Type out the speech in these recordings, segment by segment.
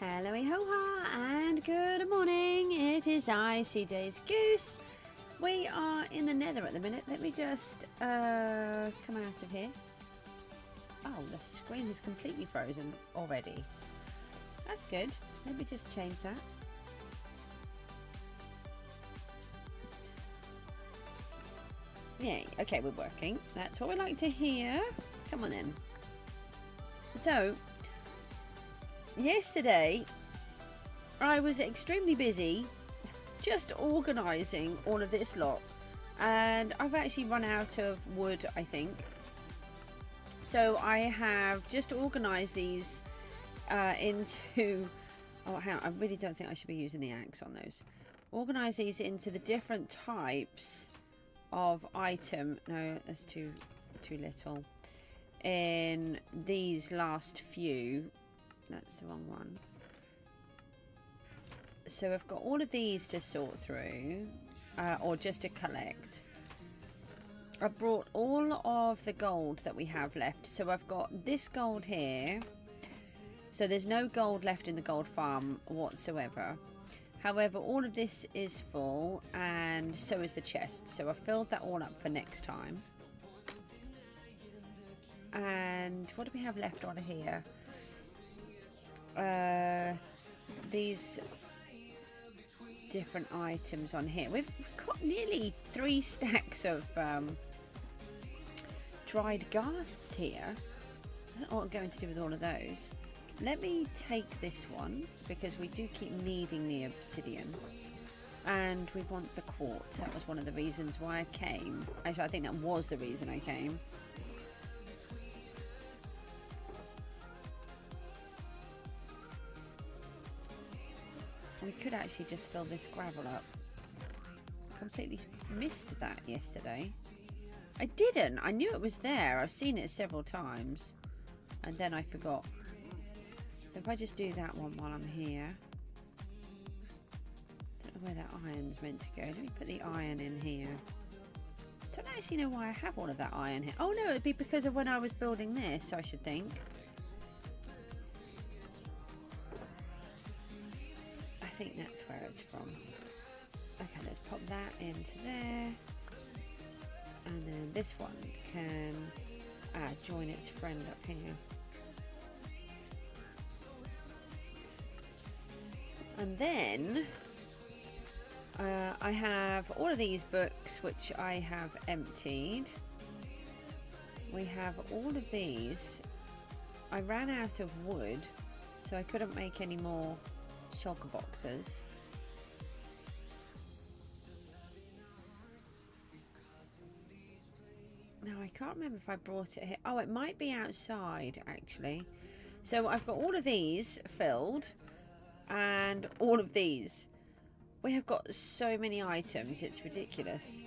Hello ho-ha and good morning. It is I, Cjsgoose. We are in the nether at the minute. Let me just come out of here. Oh, the screen is completely frozen already. That's good. Let me just change that. Yay. Okay, we're working. That's what we like to hear. Come on then. So, yesterday I was extremely busy just organising all of this lot, and I've actually run out of wood, I think. So I have just organised these into... Oh, hang on. I really don't think I should be using the axe on those. Organise these into the different types of item. No, that's too little. In these last few. That's the wrong one. So I've got all of these to sort through, or just to collect. I've brought all of the gold that we have left. So I've got this gold here. So there's no gold left in the gold farm whatsoever. However, all of this is full, and so is the chest. So I filled that all up for next time. And what do we have left on here? These different items on here. We've got nearly 3 stacks of dried ghasts here. I don't know what I'm going to do with all of those. Let me take this one because we do keep needing the obsidian, and we want the quartz. That was one of the reasons why I came. Actually, I think that was the reason I came. We could actually just fill this gravel up. Completely missed that yesterday. I didn't. I knew it was there. I've seen it several times. And then I forgot. So if I just do that one while I'm here. Don't know where that iron's meant to go. Let me put the iron in here. Don't actually know why I have all of that iron here. Oh no, it'd be because of when I was building this, I should think. I think that's where it's from. Okay, let's pop that into there. And then this one can join its friend up here. And then I have all of these books which I have emptied. We have all of these. I ran out of wood, so I couldn't make any more shulker boxes. Now I can't remember if I brought it here. Oh, it might be outside actually. So I've got all of these filled, and all of these. We have got so many items, it's ridiculous.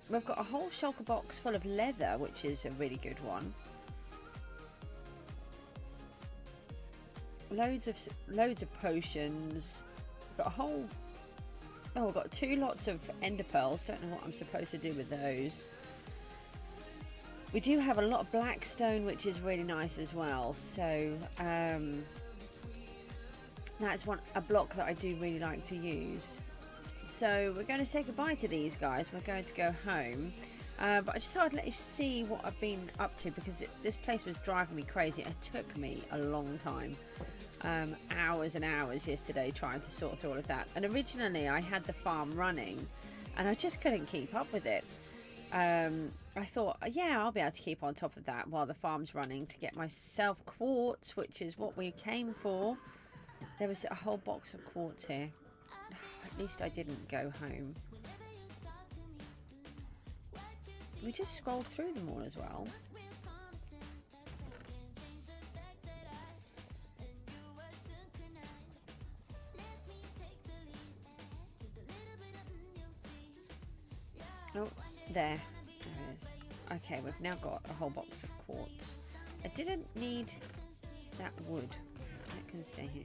We've got a whole shulker box full of leather, which is a really good one. Loads of potions. We've got a whole... Oh, we've got 2 lots of ender pearls. Don't know what I'm supposed to do with those. We do have a lot of blackstone, which is really nice as well. So, that's a block that I do really like to use. So we're going to say goodbye to these guys. We're going to go home. But I just thought I'd let you see what I've been up to, because this place was driving me crazy. It took me a long time. Hours and hours yesterday trying to sort through all of that. And originally I had the farm running and I just couldn't keep up with it. I thought, yeah, I'll be able to keep on top of that while the farm's running to get myself quartz, which is what we came for. There was a whole box of quartz here. At least I didn't go home. We just scrolled through them all as well. Oh, there. There it is. Okay, we've now got a whole box of quartz. I didn't need that wood. That can stay here.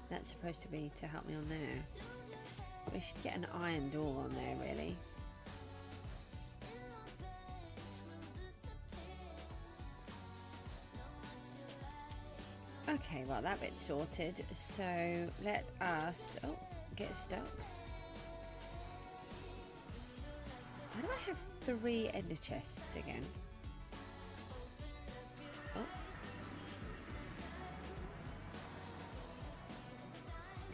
That's supposed to be to help me on there. We should get an iron door on there, really. Okay, Okay, well that bit's sorted. So let us get stuck. Why do I have 3 ender chests again? Oh.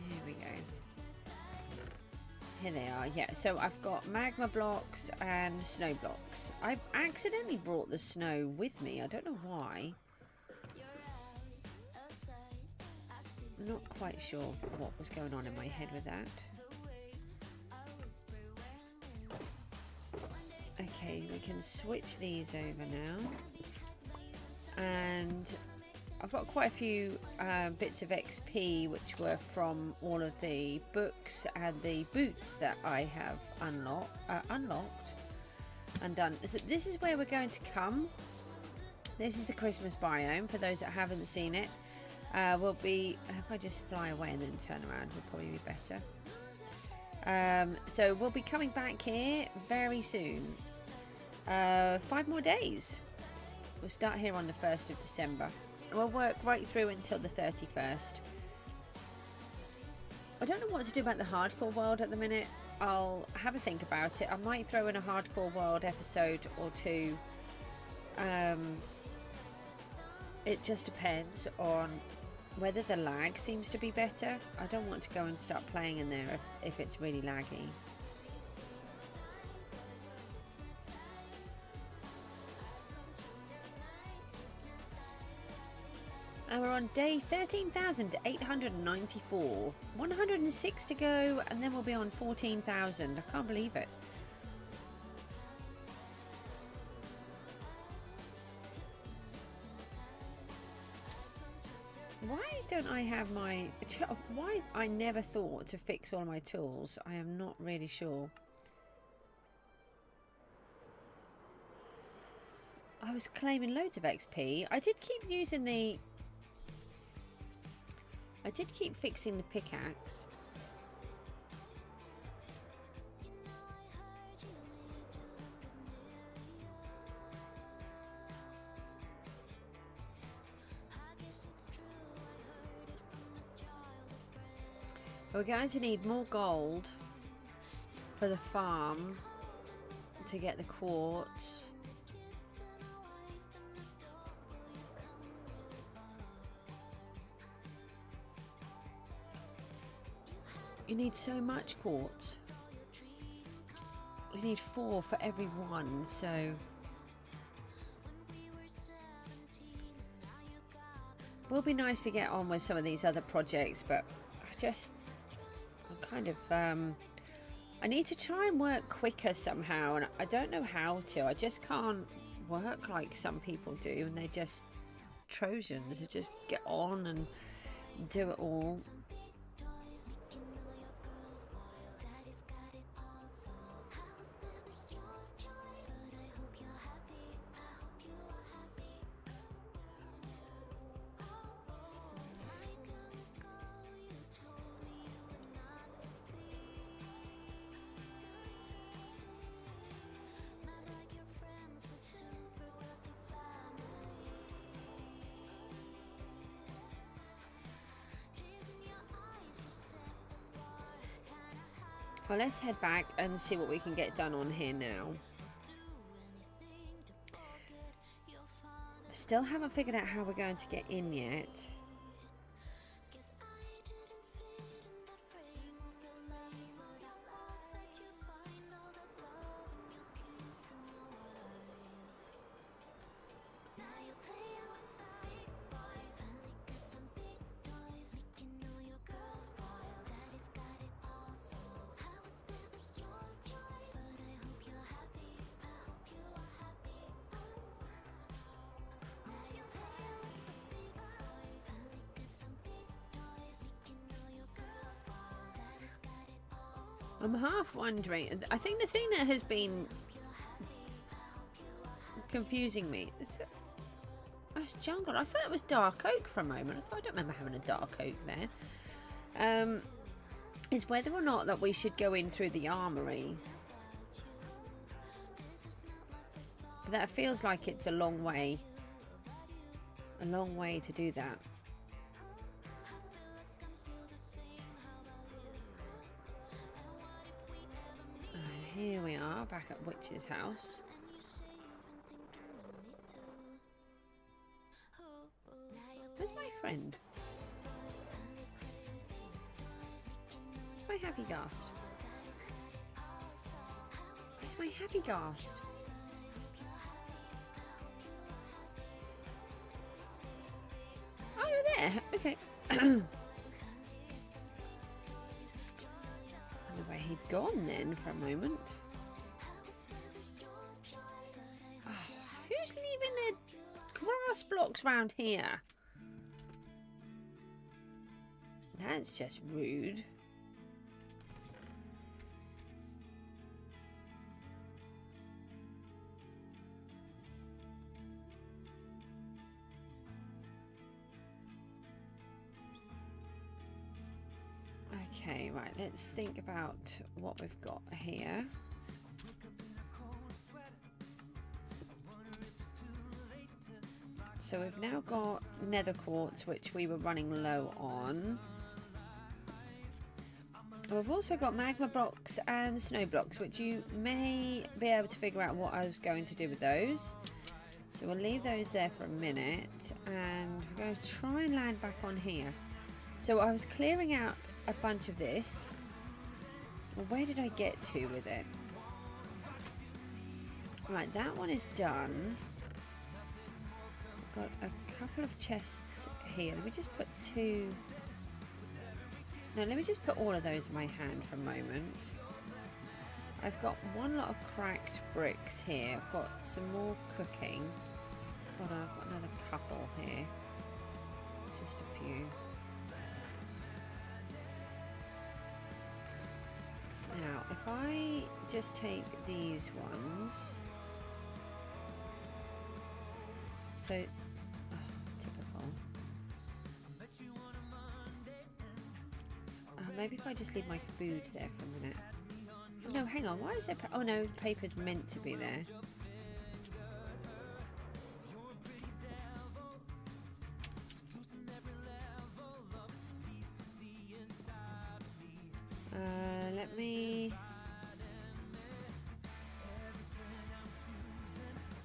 Here we go. Here they are. Yeah, so I've got magma blocks and snow blocks. I've accidentally brought the snow with me. I don't know why. I'm not quite sure what was going on in my head with that. Okay, we can switch these over now. And I've got quite a few bits of XP which were from all of the books and the boots that I have unlocked and done. So this is where we're going to come. This is the Christmas biome for those that haven't seen it. We'll be, if I just fly away and then turn around, will probably be better. So we'll be coming back here very soon. 5 more days. We'll start here on the 1st of December. We'll work right through until the 31st. I don't know what to do about the hardcore world at the minute. I'll have a think about it. I might throw in a hardcore world episode or 2. It just depends on whether the lag seems to be better. I don't want to go and start playing in there if it's really laggy. And we're on day 13,894. 106 to go, and then we'll be on 14,000. I can't believe it. Why don't I have my... Why I never thought to fix all of my tools, I am not really sure. I was claiming loads of XP. I did keep using the... I did keep fixing the pickaxe. We're going to need more gold for the farm to get the quartz. You need so much quartz. You need 4 for every one, so... Will be nice to get on with some of these other projects, but I'm kind of... I need to try and work quicker somehow, and I don't know how to. I just can't work like some people do, and they're just Trojans. They just get on and do it all. Well, let's head back and see what we can get done on here now. Still haven't figured out how we're going to get in yet. I'm half wondering. I think the thing that has been confusing me is it's jungle. I thought it was dark oak for a moment. I don't remember having a dark oak there. Is whether or not that we should go in through the armory. But that feels like it's a long way to do that. back at Witch's house. Where's my friend? Where's my happy ghast? Where's my happy ghast? Oh, you're there. Okay. Where he'd gone then for a moment. Oh, who's leaving their grass blocks round here? That's just rude. Okay, right, let's think about what we've got here. So we've now got nether quartz, which we were running low on. We've also got magma blocks and snow blocks, which you may be able to figure out what I was going to do with those. So we'll leave those there for a minute, and we're going to try and land back on here. So I was clearing out a bunch of this. Well, where did I get to with it? Right, that one is done. I've got a couple of chests here. Let me just put two. No, let me just put all of those in my hand for a moment. I've got one lot of cracked bricks here. I've got some more cooking. Hold on, I've got another couple here. Just a few. Now, if I just take these ones, so, typical. Maybe if I just leave my food there for a minute. Oh, no, hang on, why is there, oh no, the paper's meant to be there. Let me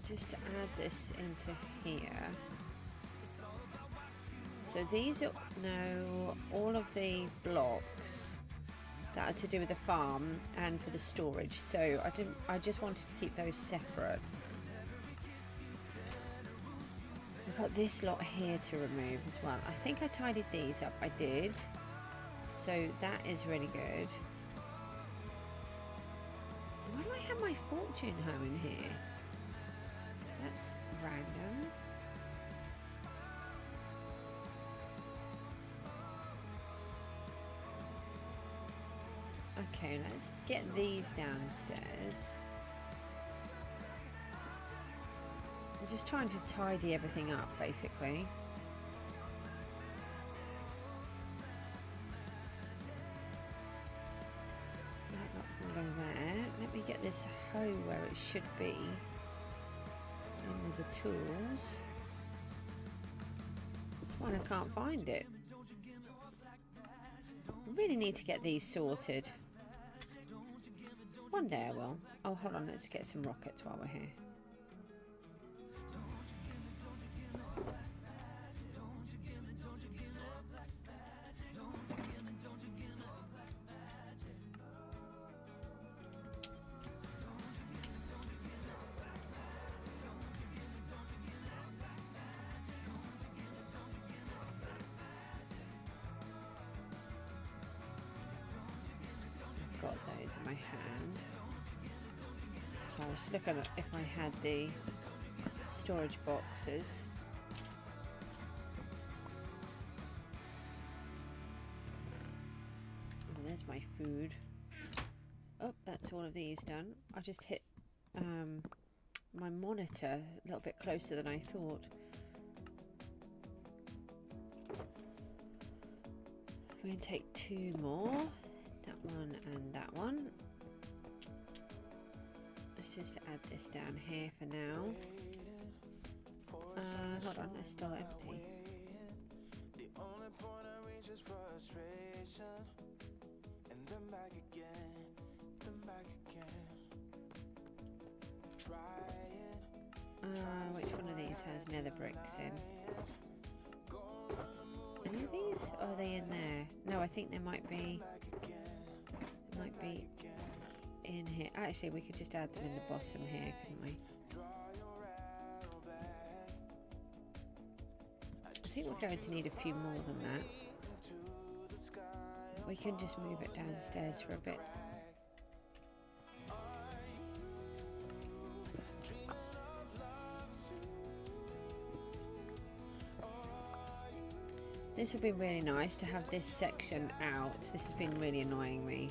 just add this into here. So these are now all of the blocks that are to do with the farm and for the storage. So I just wanted to keep those separate. I've got this lot here to remove as well. I think I tidied these up. I did. So that is really good. Why do I have my fortune home in here? That's random. Okay, let's get these downstairs. I'm just trying to tidy everything up, basically. Let me get this hoe where it should be, and with the tools. Well, I can't find it. I really need to get these sorted. One day I will. Oh, hold on, let's get some rockets while we're here. Got those in my hand. So I was looking at if I had the storage boxes. Oh, there's my food. Oh, that's all of these done. I just hit my monitor a little bit closer than I thought. I'm going to take two more. That one and that one. Let's just add this down here for now. Hold on, it's still empty. Which one of these has nether bricks in? Any of these? Or are they in there? No, I think there might be. There might be in here. Actually, we could just add them in the bottom here, couldn't we? I think we're going to need a few more than that. We can just move it downstairs for a bit. This would be really nice to have this section out. This has been really annoying me.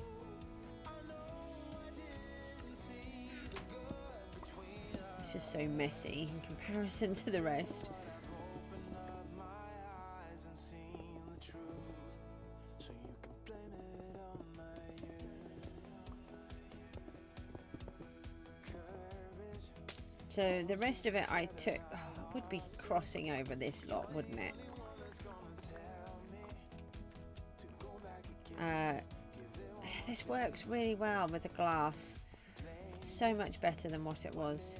It's just so messy in comparison to the rest. So the rest of it I took, oh, it would be crossing over this lot, wouldn't it? This works really well with the glass. So much better than what it was.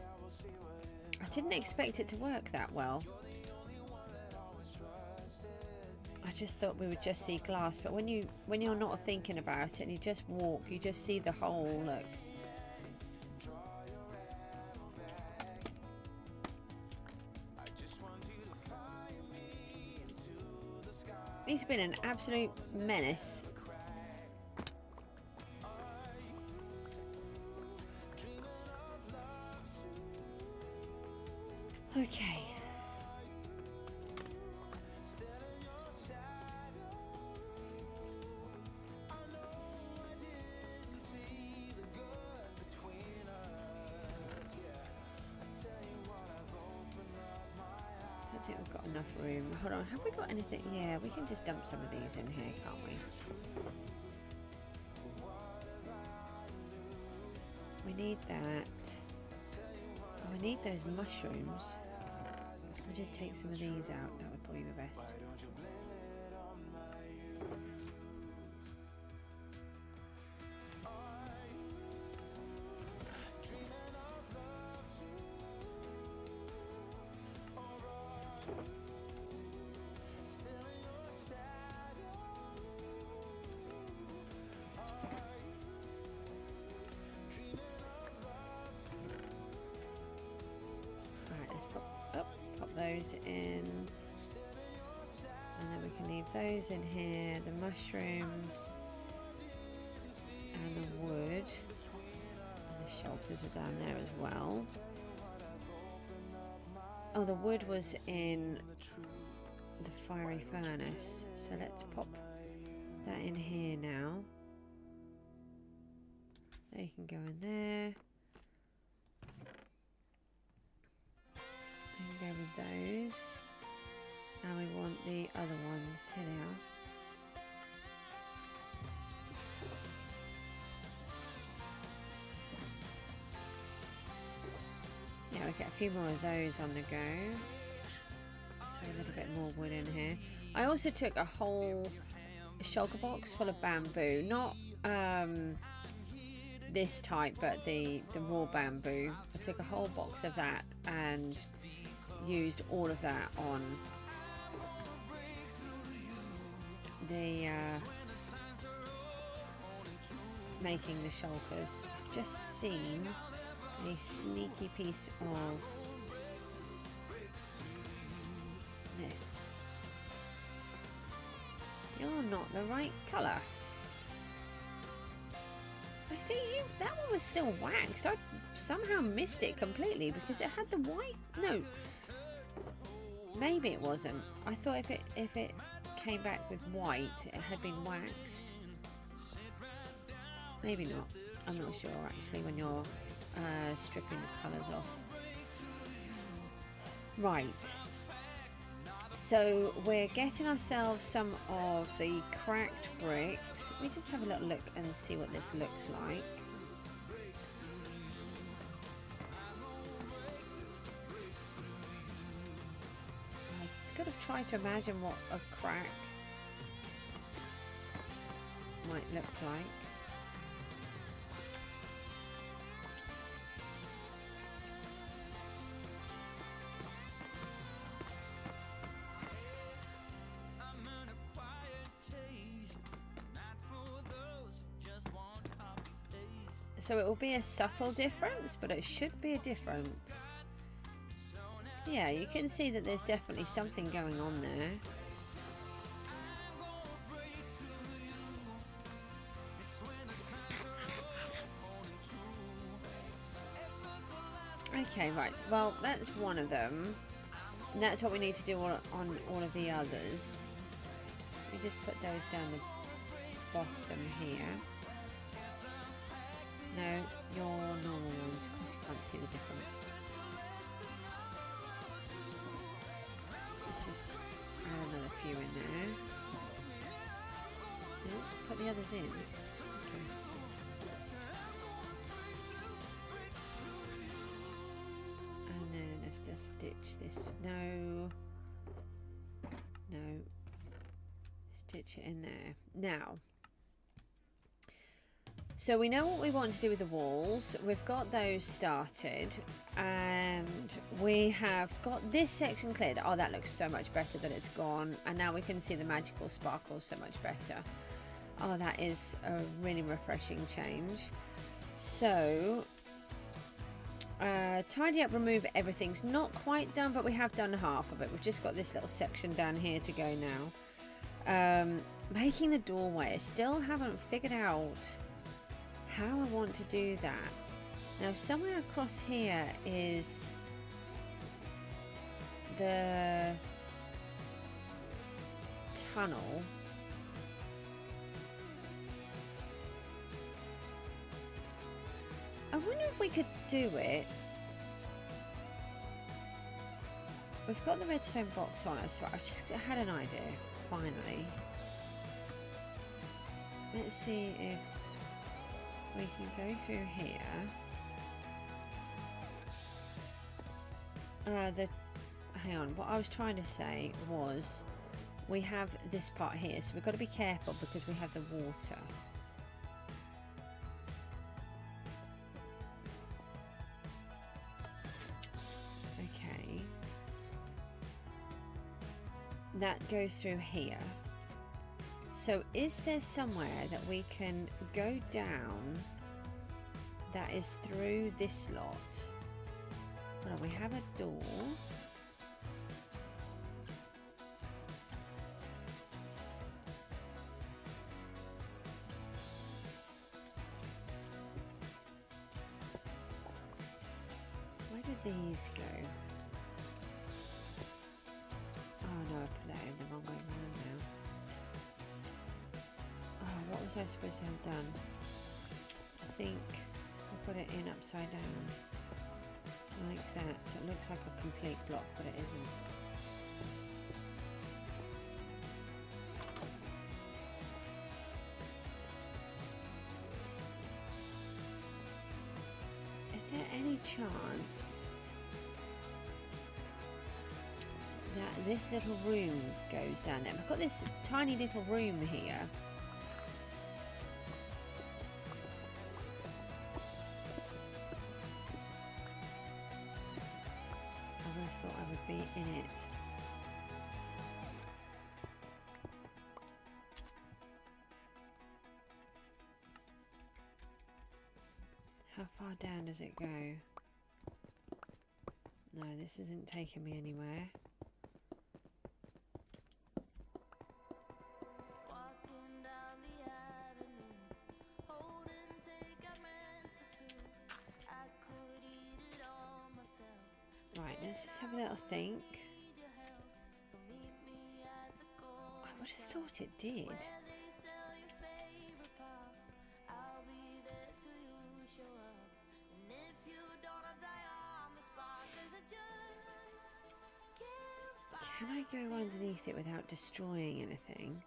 I didn't expect it to work that well. I just thought we would just see glass, but when you're not thinking about it and you just walk, you just see the hole. Look. It's been an absolute menace. Okay. I don't think we've got enough room. Hold on, have we got anything? Yeah, we can just dump some of these in here, can't we? We need that. Oh, I need those mushrooms. I'll just take some of these out. That would probably be best. Those in, and then we can leave those in here, the mushrooms and the wood, and the shelters are down there as well. Oh, the wood was in the fiery furnace, so let's pop that in here now. They can go in there. Go with those, and we want the other ones. Here they are. Yeah, we get a few more of those on the go. Let's throw a little bit more wood in here. I also took a whole shulker box full of bamboo, not this type, but the raw bamboo. I took a whole box of that and used all of that on the making the shulkers. I've just seen a sneaky piece of this. You're not the right colour. I see you. That one was still waxed. I somehow missed it completely because it had the white. No. Maybe it wasn't. I thought if it came back with white, it had been waxed. Maybe not. I'm not sure actually when you're stripping the colours off. Right. So we're getting ourselves some of the cracked bricks. Let me just have a little look and see what this looks like. Sort of try to imagine what a crack might look like. So it will be a subtle difference, but it should be a difference. Yeah, you can see that there's definitely something going on there. Okay, right. Well, that's one of them. And that's what we need to do on all of the others. We just put those down the bottom here. No, your normal ones, of course you can't see the difference. Let's just add another few in there. No, put the others in. Okay. And then let's just stitch this. No. No. Stitch it in there. Now. So we know what we want to do with the walls. We've got those started. And we have got this section cleared. Oh, that looks so much better that it's gone. And now we can see the magical sparkles so much better. Oh, that is a really refreshing change. So, tidy up, remove everything's not quite done, but we have done half of it. We've just got this little section down here to go now. Making the doorway. I still haven't figured out how I want to do that. Now somewhere across here is the tunnel. I wonder if we could do it. We've got the redstone box on us, so I've just had an idea, finally. Let's see if we can go through here. Hang on, what I was trying to say was we have this part here, so we've got to be careful because we have the water. Okay. That goes through here. So is there somewhere that we can go down that is through this lot? Hold on, we have a door. Where do these go? Oh no, I put that in the wrong way around now. Oh, what was I supposed to have done? I think I put it in upside down. Like that, so it looks like a complete block, but it isn't. Is there any chance that this little room goes down there? I've got this tiny little room here. In it. How far down does it go? No, this isn't taking me anywhere. Right, let's just have a little think. I would have thought it did. Can I go underneath it without destroying anything?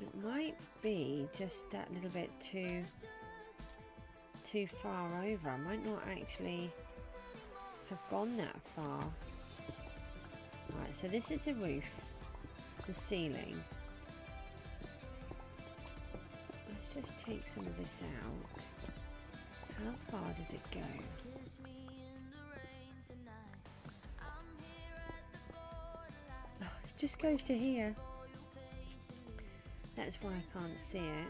It might be just that little bit too far over. I might not actually have gone that far. Right, so this is the roof, the ceiling. Let's just take some of this out. How far does it go? just goes to here. That's why I can't see it.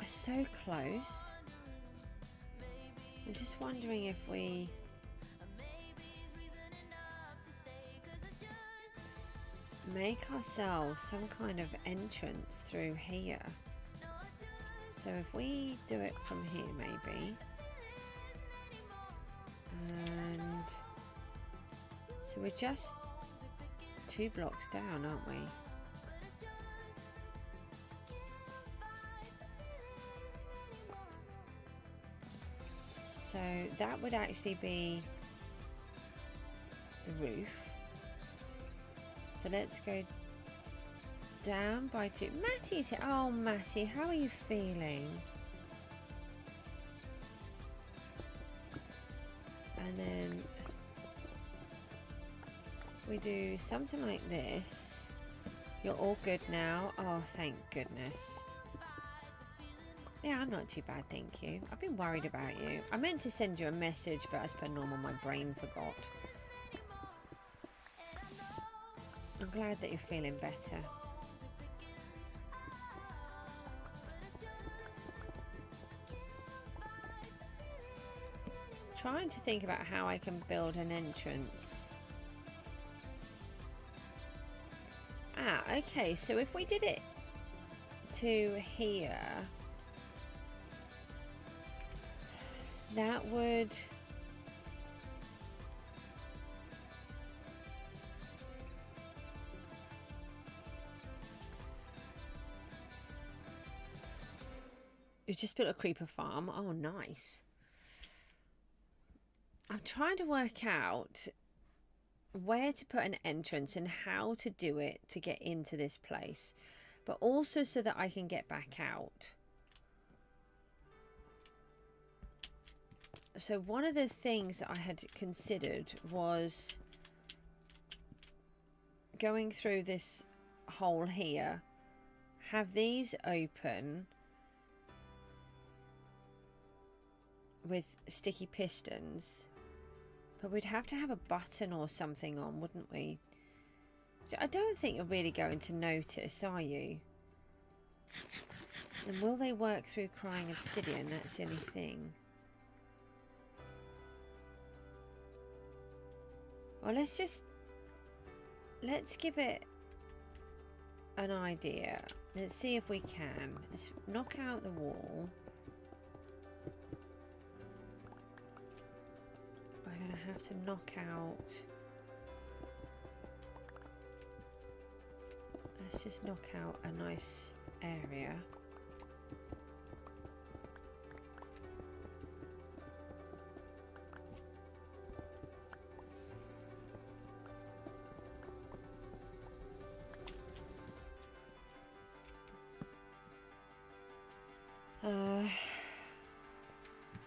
It's so close. I'm just wondering if we make ourselves some kind of entrance through here. So if we do it from here maybe, and so we're just 2 blocks down, aren't we? So that would actually be the roof. So let's go down by 2. Matty's here. Oh, Matty, how are you feeling? And then we do something like this. You're all good now. Oh, thank goodness. Yeah, I'm not too bad, thank you. I've been worried about you. I meant to send you a message, but as per normal, my brain forgot. I'm glad that you're feeling better. Trying to think about how I can build an entrance. Ah, okay, so if we did it to here, that would... You've just built a creeper farm. Oh, nice. I'm trying to work out where to put an entrance and how to do it to get into this place, but also so that I can get back out. So one of the things that I had considered was going through this hole here, have these open with sticky pistons, but we'd have to have a button or something on, wouldn't we? I don't think you're really going to notice, are you? And will they work through crying obsidian? That's the only thing. Well, let's give it an idea. Let's see if we can. Let's knock out the wall. We're going to have to knock out... Let's just knock out a nice area.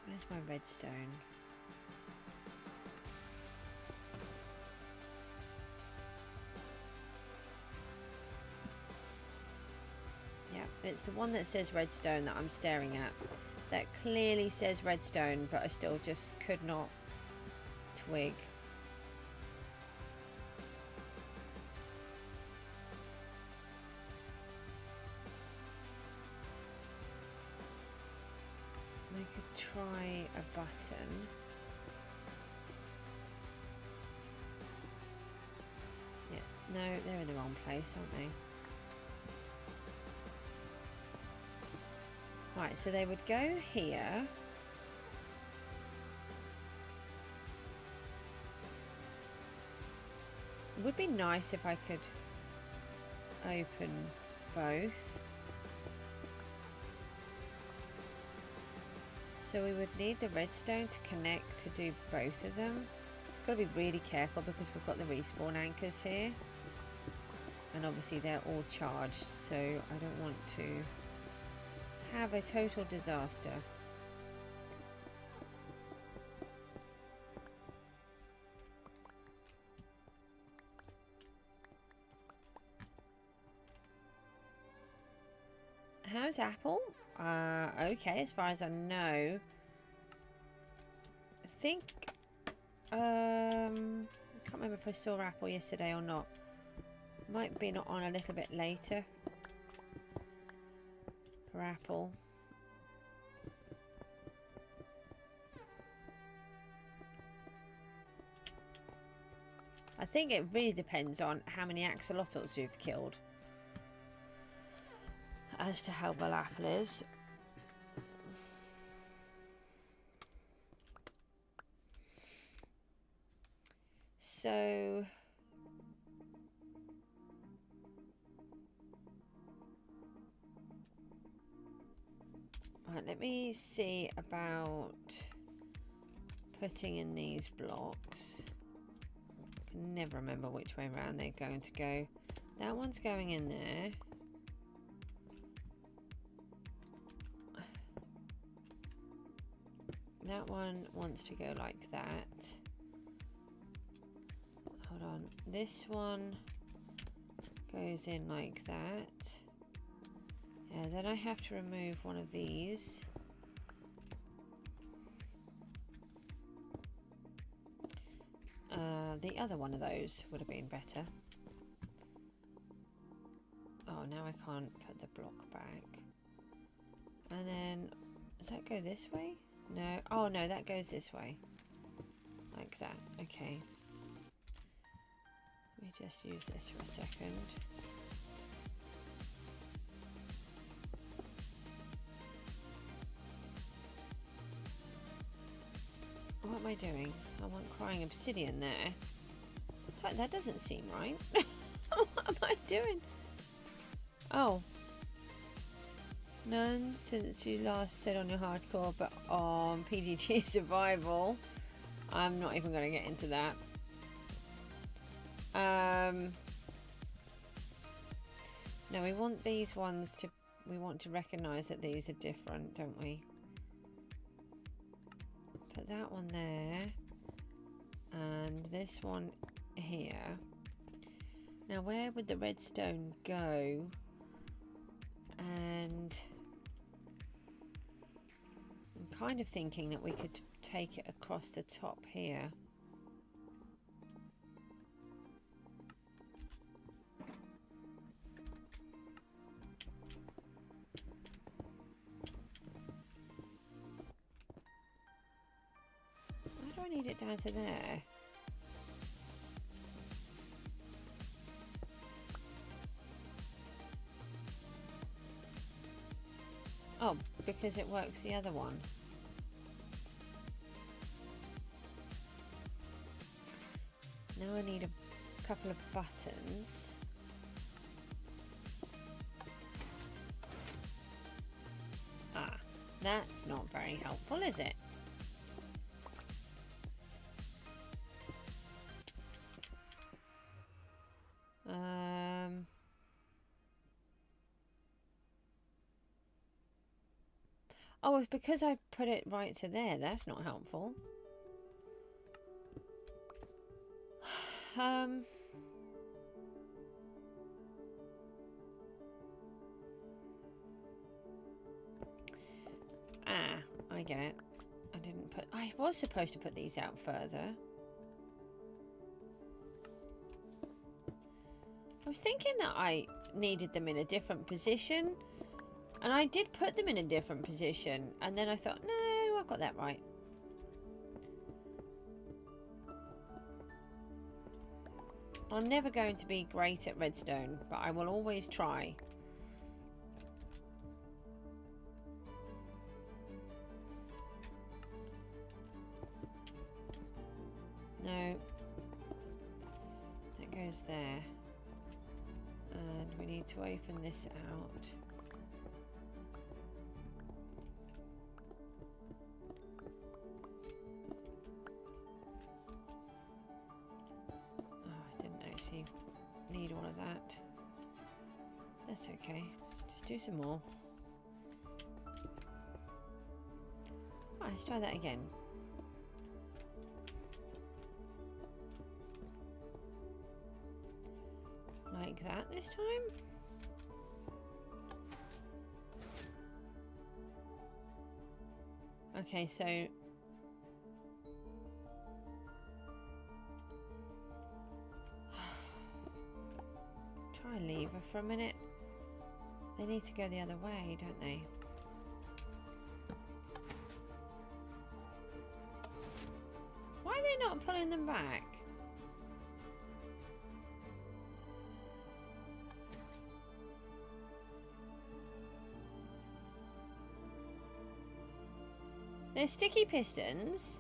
Where's my redstone? Yeah, it's the one that says redstone that I'm staring at. That clearly says redstone, but I still just could not twig. We could try a button. Yeah, no, they're in the wrong place, aren't they? Right, so they would go here. It would be nice if I could open both. So we would need the redstone to connect to do both of them. Just got to be really careful because we've got the respawn anchors here. And obviously they're all charged, so I don't want to have a total disaster. How's Apple? Okay, as far as I know. I think I can't remember if I saw apple yesterday or not. Might be not on a little bit later for apple. I think it really depends on how many axolotls you've killed as to how well apple is. So right, let me see about putting in these blocks. I can never remember which way around they're going to go. That one's going in there. That one wants to go like that. Hold on. This one goes in like that. Yeah, then I have to remove one of these. The other one of those would have been better. Oh, now I can't put the block back. And then, does that go this way? No. Oh, no, that goes this way. Like that. Okay. Let me just use this for a second. What am I doing? I want crying obsidian there. That doesn't seem right. What am I doing? Oh. None since you last said on your hardcore, but on PGG survival. I'm not even going to get into that. No, we want these ones to... We want to recognise that these are different, don't we? Put that one there. And this one here. Now, where would the redstone go? And I'm kind of thinking that we could take it across the top here. Why do I need it down to there? Oh, because it works the other one. Now I need a couple of buttons. Ah, that's not very helpful, is it? Oh, it's because I put it right to there. That's not helpful. I get it. I didn't put... I was supposed to put these out further. I was thinking that I needed them in a different position. And I did put them in a different position. And then I thought, no, I've got that right. I'm never going to be great at redstone, but I will always try. No. That goes there. And we need to open this out. Need all of that. That's okay. Let's just do some more. Right, let's try that again. Like that this time. Okay, so I leave her for a minute? They need to go the other way, don't they? Why are they not pulling them back? They're sticky pistons.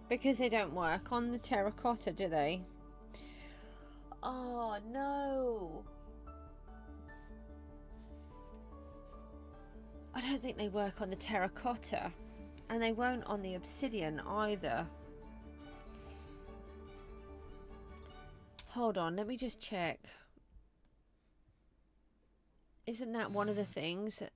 Because they don't work on the terracotta, do they? Oh, no. I don't think they work on the terracotta. And they won't on the obsidian either. Hold on, let me just check. Isn't that one of the things that...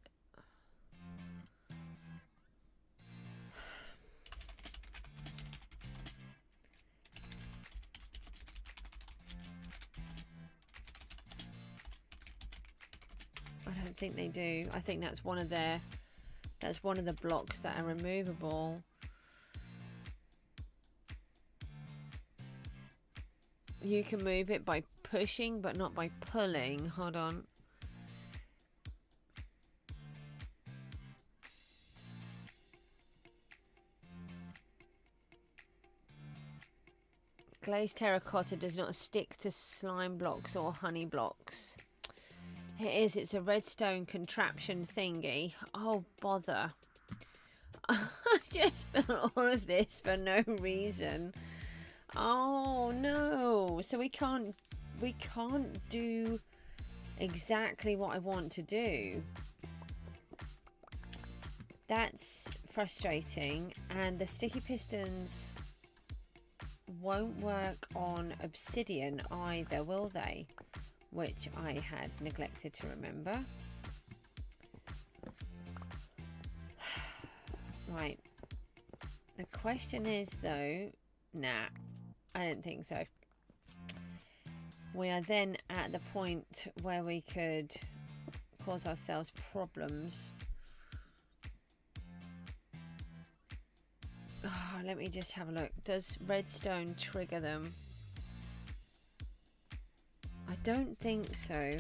I don't think they do. I think that's one of their... That's one of the blocks that are removable. You can move it by pushing, but not by pulling. Hold on. Glazed terracotta does not stick to slime blocks or honey blocks. It is, it's a redstone contraption thingy. Oh, bother. I just built all of this for no reason. Oh, no. So we can't do exactly what I want to do. That's frustrating. And the sticky pistons won't work on obsidian either, will they? Which I had neglected to remember. Right. The question is though, nah, I don't think so. We are then at the point where we could cause ourselves problems. Oh, let me just have a look. Does redstone trigger them? I don't think so.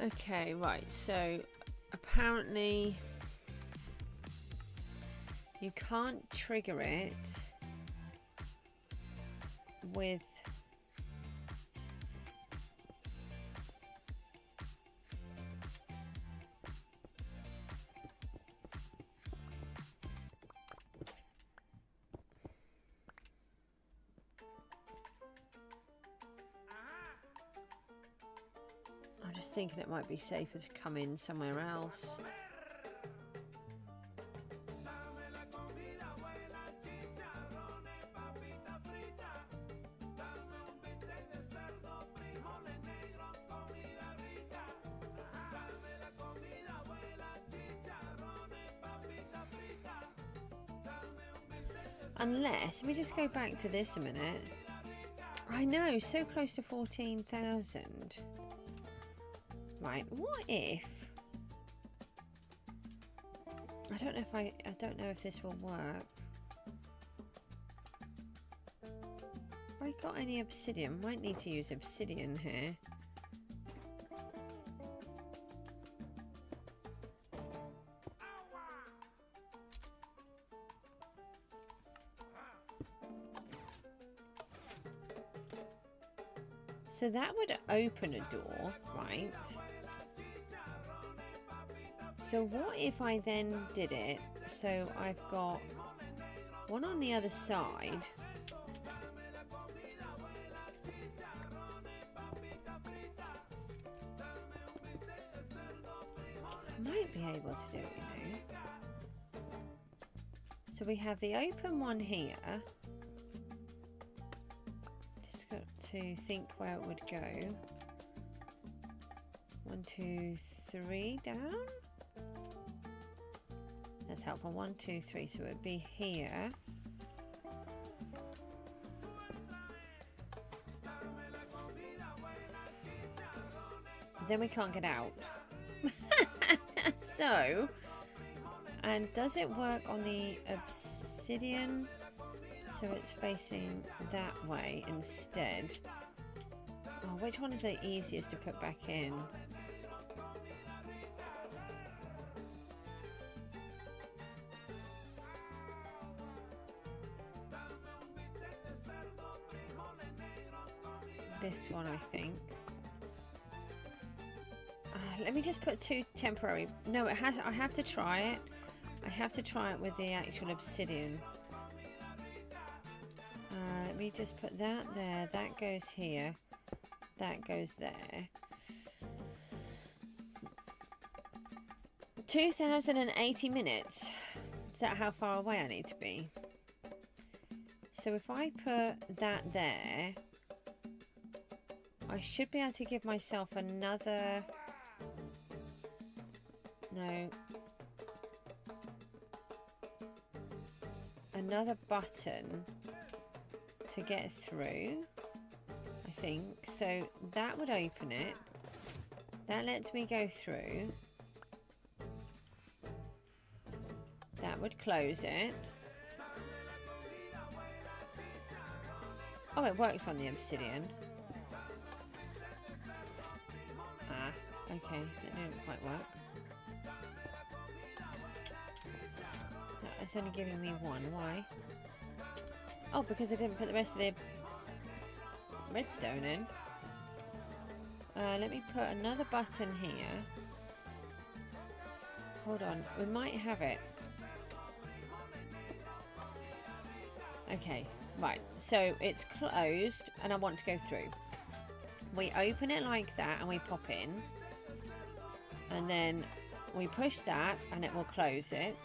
Okay, right, so apparently you can't trigger it with thinking it might be safer to come in somewhere else. Unless, let me just go back to this a minute. I know, so close to 14,000. Right, what if I don't know if this will work. If I I got any obsidian? Might need to use obsidian here. So that would open a door, right? So what if I then did it so I've got one on the other side. I might be able to do it, you know. So we have the open one here. Just got to think where it would go. 1, 2, 3 down. That's helpful. 1, 2, 3. So it would be here. Then we can't get out. So, and does it work on the obsidian? So it's facing that way instead. Oh, which one is the easiest to put back in? This one, I think. Let me just put 2 temporary. No, it has. I have to try it. I have to try it with the actual obsidian. Let me just put that there. That goes here. That goes there. 2,080 minutes. Is that how far away I need to be? So if I put that there, I should be able to give myself another... No. Another button to get through, I think. So that would open it. That lets me go through. That would close it. Oh, it works on the obsidian. Ah, okay. It didn't quite work. It's only giving me 1. Why? Oh, because I didn't put the rest of the redstone in. Let me put another button here. Hold on. We might have it. Okay. Right. So it's closed and I want to go through. We open it like that and we pop in. And then we push that and it will close it.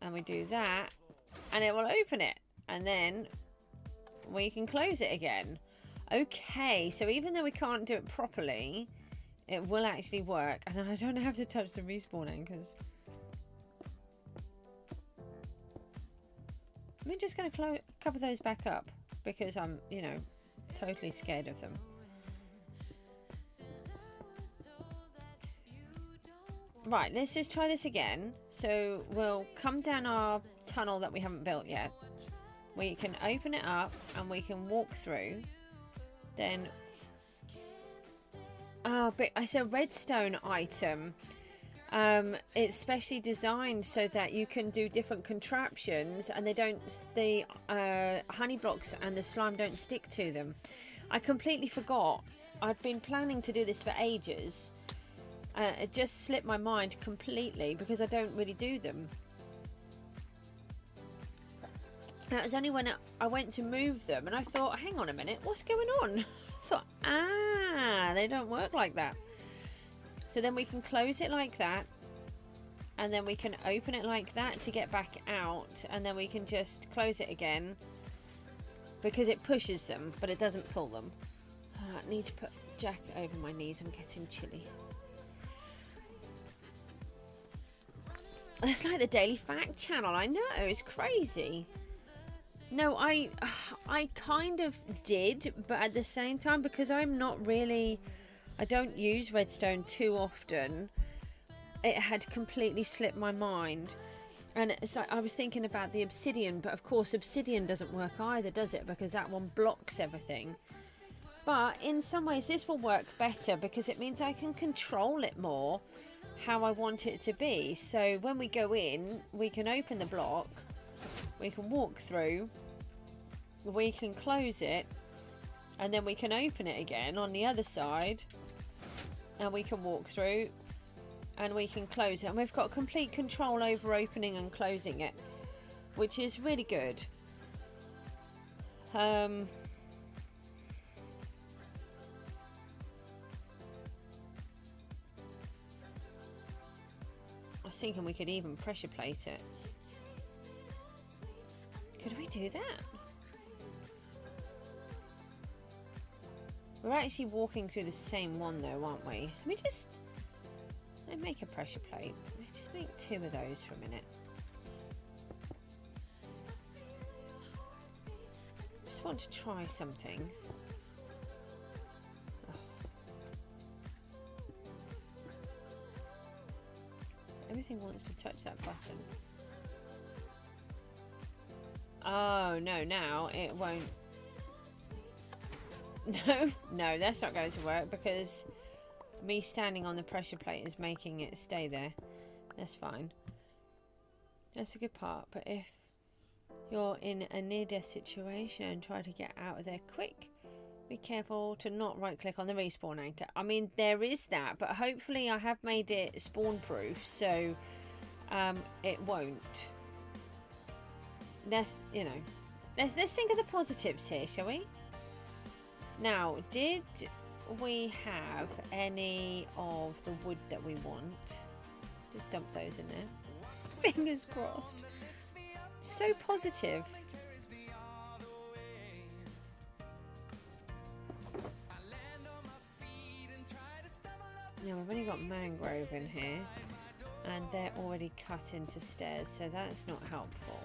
And we do that and it will open it, and then we can close it again. Okay, so even though we can't do it properly, it will actually work, and I don't have to touch the respawn anchors. I'm just going to cover those back up because I'm, you know, totally scared of them. Right, let's just try this again. So we'll come down our tunnel that we haven't built yet. We can open it up and we can walk through. Then, but it's a redstone item. It's specially designed so that you can do different contraptions and the honey blocks and the slime don't stick to them. I completely forgot. I've been planning to do this for ages. It just slipped my mind completely because I don't really do them. And it was only when I went to move them and I thought, hang on a minute, what's going on? I thought, they don't work like that. So then we can close it like that. And then we can open it like that to get back out. And then we can just close it again. Because it pushes them, but it doesn't pull them. I need to put Jack over my knees. I'm getting chilly. That's like the Daily Fact channel. I know, it's crazy. No, I kind of did, but at the same time, because I'm not really, I don't use redstone too often, it had completely slipped my mind. And it's like I was thinking about the obsidian, but of course obsidian doesn't work either, does it? Because that one blocks everything. But in some ways this will work better because it means I can control it more how I want it to be. So when we go in, we can open the block, we can walk through, we can close it, and then we can open it again on the other side, and we can walk through, and we can close it, and we've got complete control over opening and closing it, which is really good. I was thinking we could even pressure plate it. Could we do that? We're actually walking through the same one though, aren't we? Let me just make a pressure plate. Let me just make 2 of those for a minute. Just want to try something. Oh. Everything wants to touch that button. Oh no, now it won't. No, that's not going to work because me standing on the pressure plate is making it stay there. That's fine. That's a good part. But if you're in a near-death situation, try to get out of there quick. Be careful to not right-click on the respawn anchor. I mean, there is that, but hopefully I have made it spawn-proof, so it won't. Let's think of the positives here, shall we? Now, did we have any of the wood that we want? Just dump those in there. Fingers crossed. So positive. Now, we've only got mangrove in here, and they're already cut into stairs, so that's not helpful.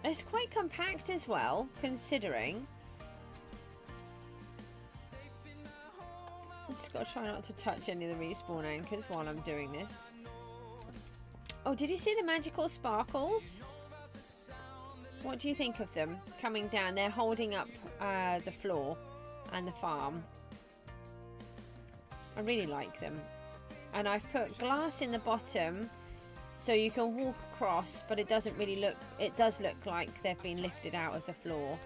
It's quite compact as well, considering. I've just got to try not to touch any of the respawn anchors while I'm doing this. Oh, did you see the magical sparkles? What do you think of them coming down? They're holding up the floor and the farm. I really like them. And I've put glass in the bottom so you can walk across, but it doesn't really look, it does look like they've been lifted out of the floor.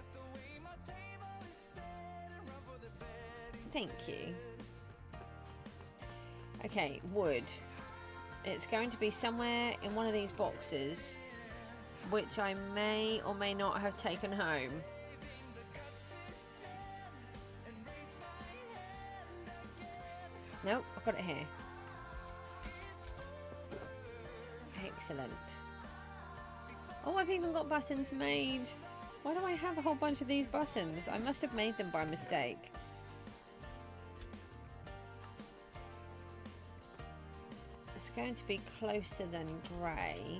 Thank you. Okay, wood. It's going to be somewhere in one of these boxes, which I may or may not have taken home. Nope, I've got it here. Excellent. Oh, I've even got buttons made. Why do I have a whole bunch of these buttons? I must have made them by mistake. It's going to be closer than grey.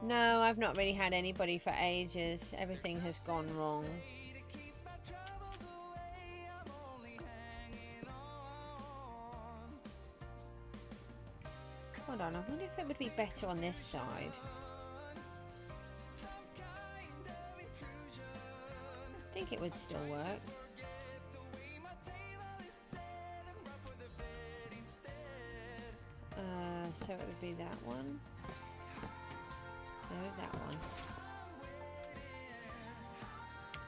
No, I've not really had anybody for ages. Everything has gone wrong. Hold on, I wonder if it would be better on this side. I think it would still work. So it would be that one. No, that one.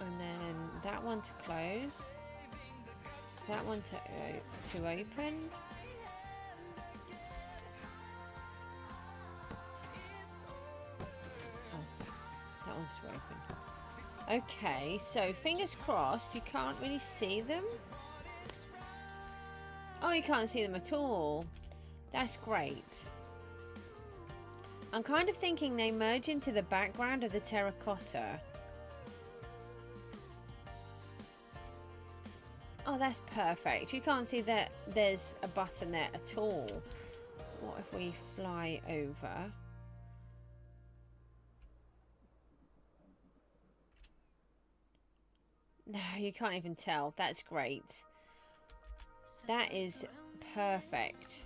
And then that one to close. That one to open. That one's to open. Okay, so fingers crossed, you can't really see them. Oh, you can't see them at all. That's great. I'm kind of thinking they merge into the background of the terracotta. Oh, that's perfect. You can't see that there's a button there at all. What if we fly over? No, you can't even tell. That's great. That is perfect.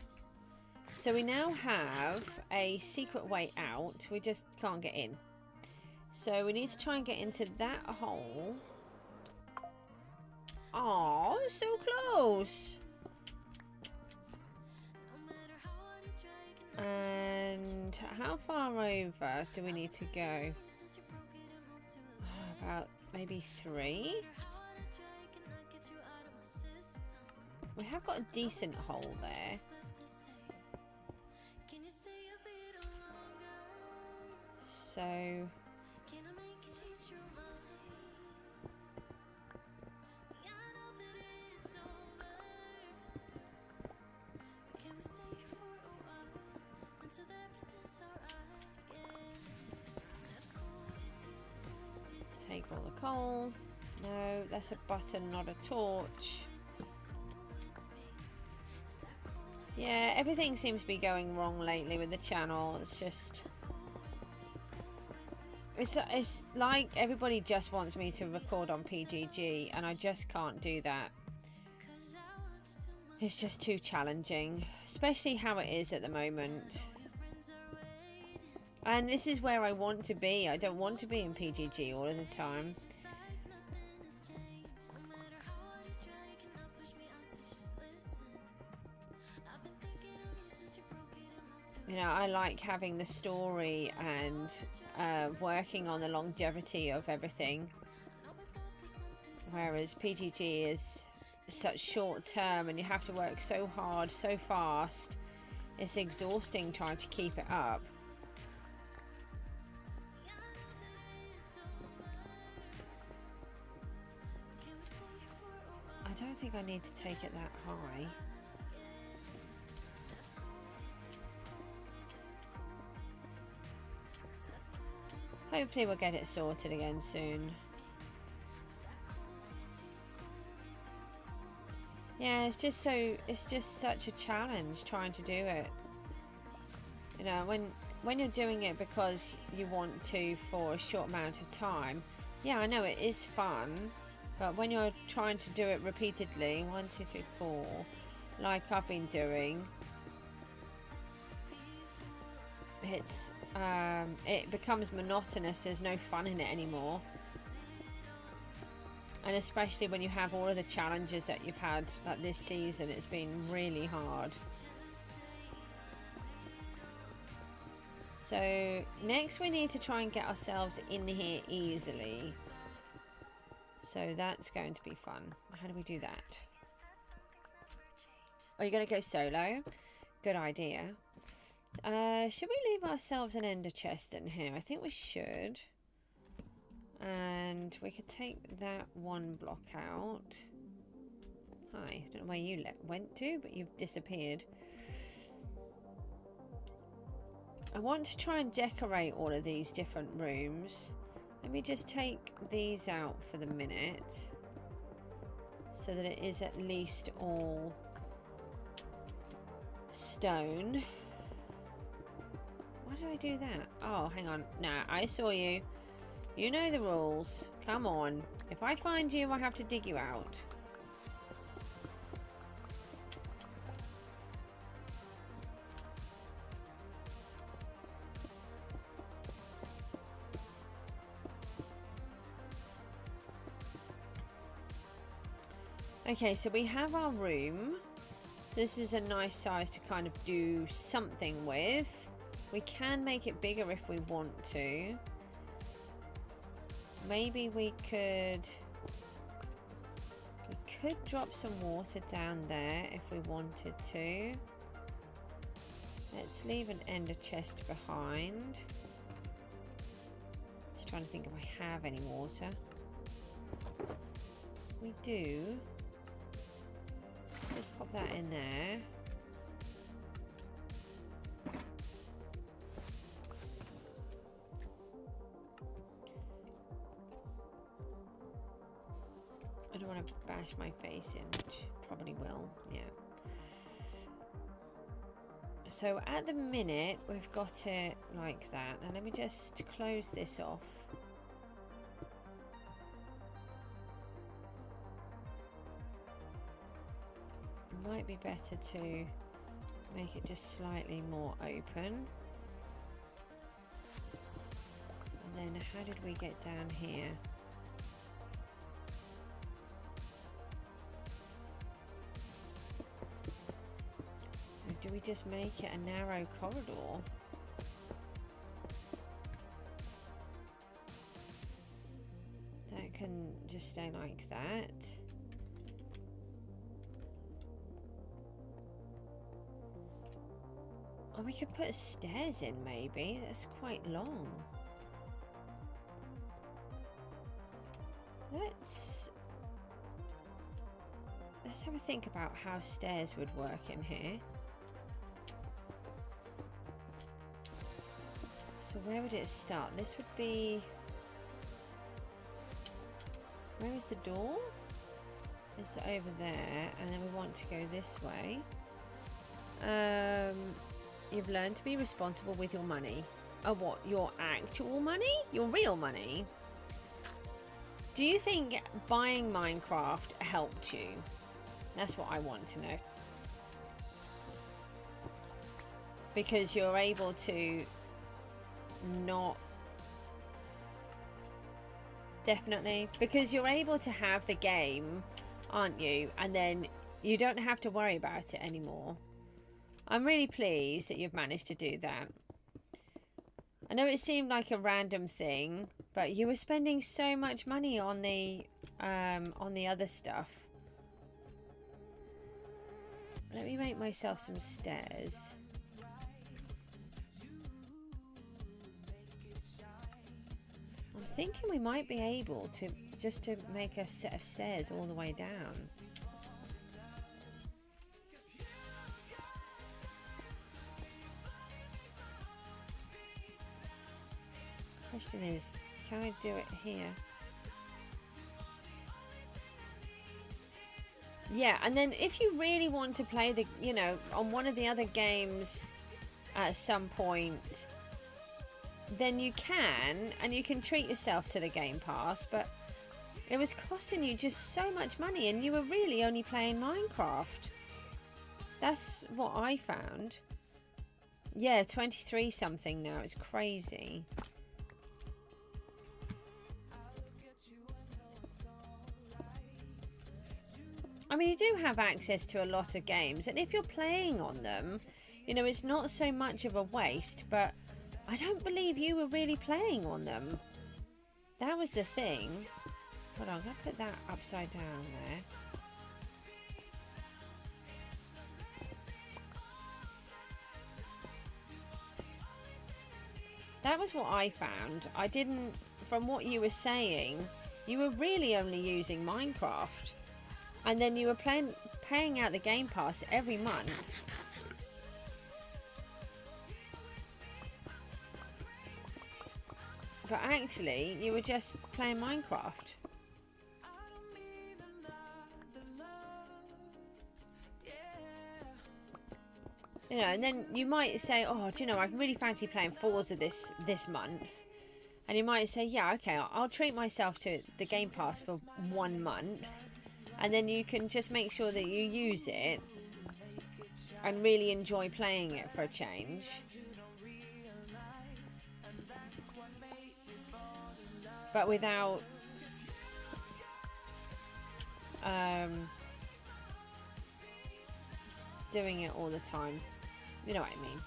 So we now have a secret way out. We just can't get in. So we need to try and get into that hole. Oh, so close. And how far over do we need to go? About maybe 3. We have got a decent hole there. So take all the coal. No, that's a button, not a torch. Yeah, everything seems to be going wrong lately with the channel. It's just... It's like everybody just wants me to record on PGG, and I just can't do that. It's just too challenging, especially how it is at the moment. And this is where I want to be. I don't want to be in PGG all of the time. You know, I like having the story and working on the longevity of everything. Whereas PGG is such short term and you have to work so hard, so fast. It's exhausting trying to keep it up. I don't think I need to take it that high. Hopefully we'll get it sorted again soon. Yeah, it's just such a challenge trying to do it. You know, when you're doing it because you want to for a short amount of time, yeah, I know it is fun, but when you're trying to do it repeatedly, 1, 2, 3, 4, like I've been doing, it becomes monotonous. There's no fun in it anymore. And especially when you have all of the challenges that you've had like this season, it's been really hard. So next we need to try and get ourselves in here easily. So that's going to be fun. How do we do that? Are you going to go solo? Good idea. Should we leave ourselves an ender chest in here? I think we should. And we could take that one block out. Hi, I don't know where you went to, but you've disappeared. I want to try and decorate all of these different rooms. Let me just take these out for the minute, so that it is at least all stone. Why did I do that? Oh, hang on. Nah, I saw you. You know the rules. Come on. If I find you, I have to dig you out. Okay, so we have our room. This is a nice size to kind of do something with. We can make it bigger if we want to. Maybe we could drop some water down there if we wanted to. Let's leave an ender chest behind. Just trying to think if I have any water. We do. Just pop that in there. I don't want to bash my face in, which probably will, yeah. So at the minute, we've got it like that. And let me just close this off. might be better to make it just slightly more open. And then how did we get down here? Or do we just make it a narrow corridor? That can just stay like that. Oh, we could put stairs in maybe. That's quite long. Let's have a think about how stairs would work in here. So where would it start? This would be... Where is the door? It's over there, and then we want to go this way. You've learned to be responsible with your money. Oh, what? Your actual money? Your real money? Do you think buying Minecraft helped you? That's what I want to know. Because you're able to not... Definitely. Because you're able to have the game, aren't you? And then you don't have to worry about it anymore. I'm really pleased that you've managed to do that. I know it seemed like a random thing, but you were spending so much money on the other stuff. Let me make myself some stairs. I'm thinking we might be able to just to make a set of stairs all the way down. Question is, can I do it here? Yeah, and then if you really want to play the, you know, on one of the other games at some point, then you can, and you can treat yourself to the Game Pass, but it was costing you just so much money, and you were really only playing Minecraft. That's what I found. Yeah, 23 something now. It's crazy. I mean, you do have access to a lot of games, and if you're playing on them, you know, it's not so much of a waste, but I don't believe you were really playing on them. That was the thing. Hold on, I'm going to put that upside down there. That was what I found. I didn't, from what you were saying, you were really only using Minecraft. And then you were paying out the Game Pass every month. But actually, you were just playing Minecraft. You know, and then you might say, oh, do you know, I really fancy playing Forza this month. And you might say, yeah, okay, I'll treat myself to the Game Pass for 1 month. And then you can just make sure that you use it and really enjoy playing it for a change. But without doing it all the time. You know what I mean.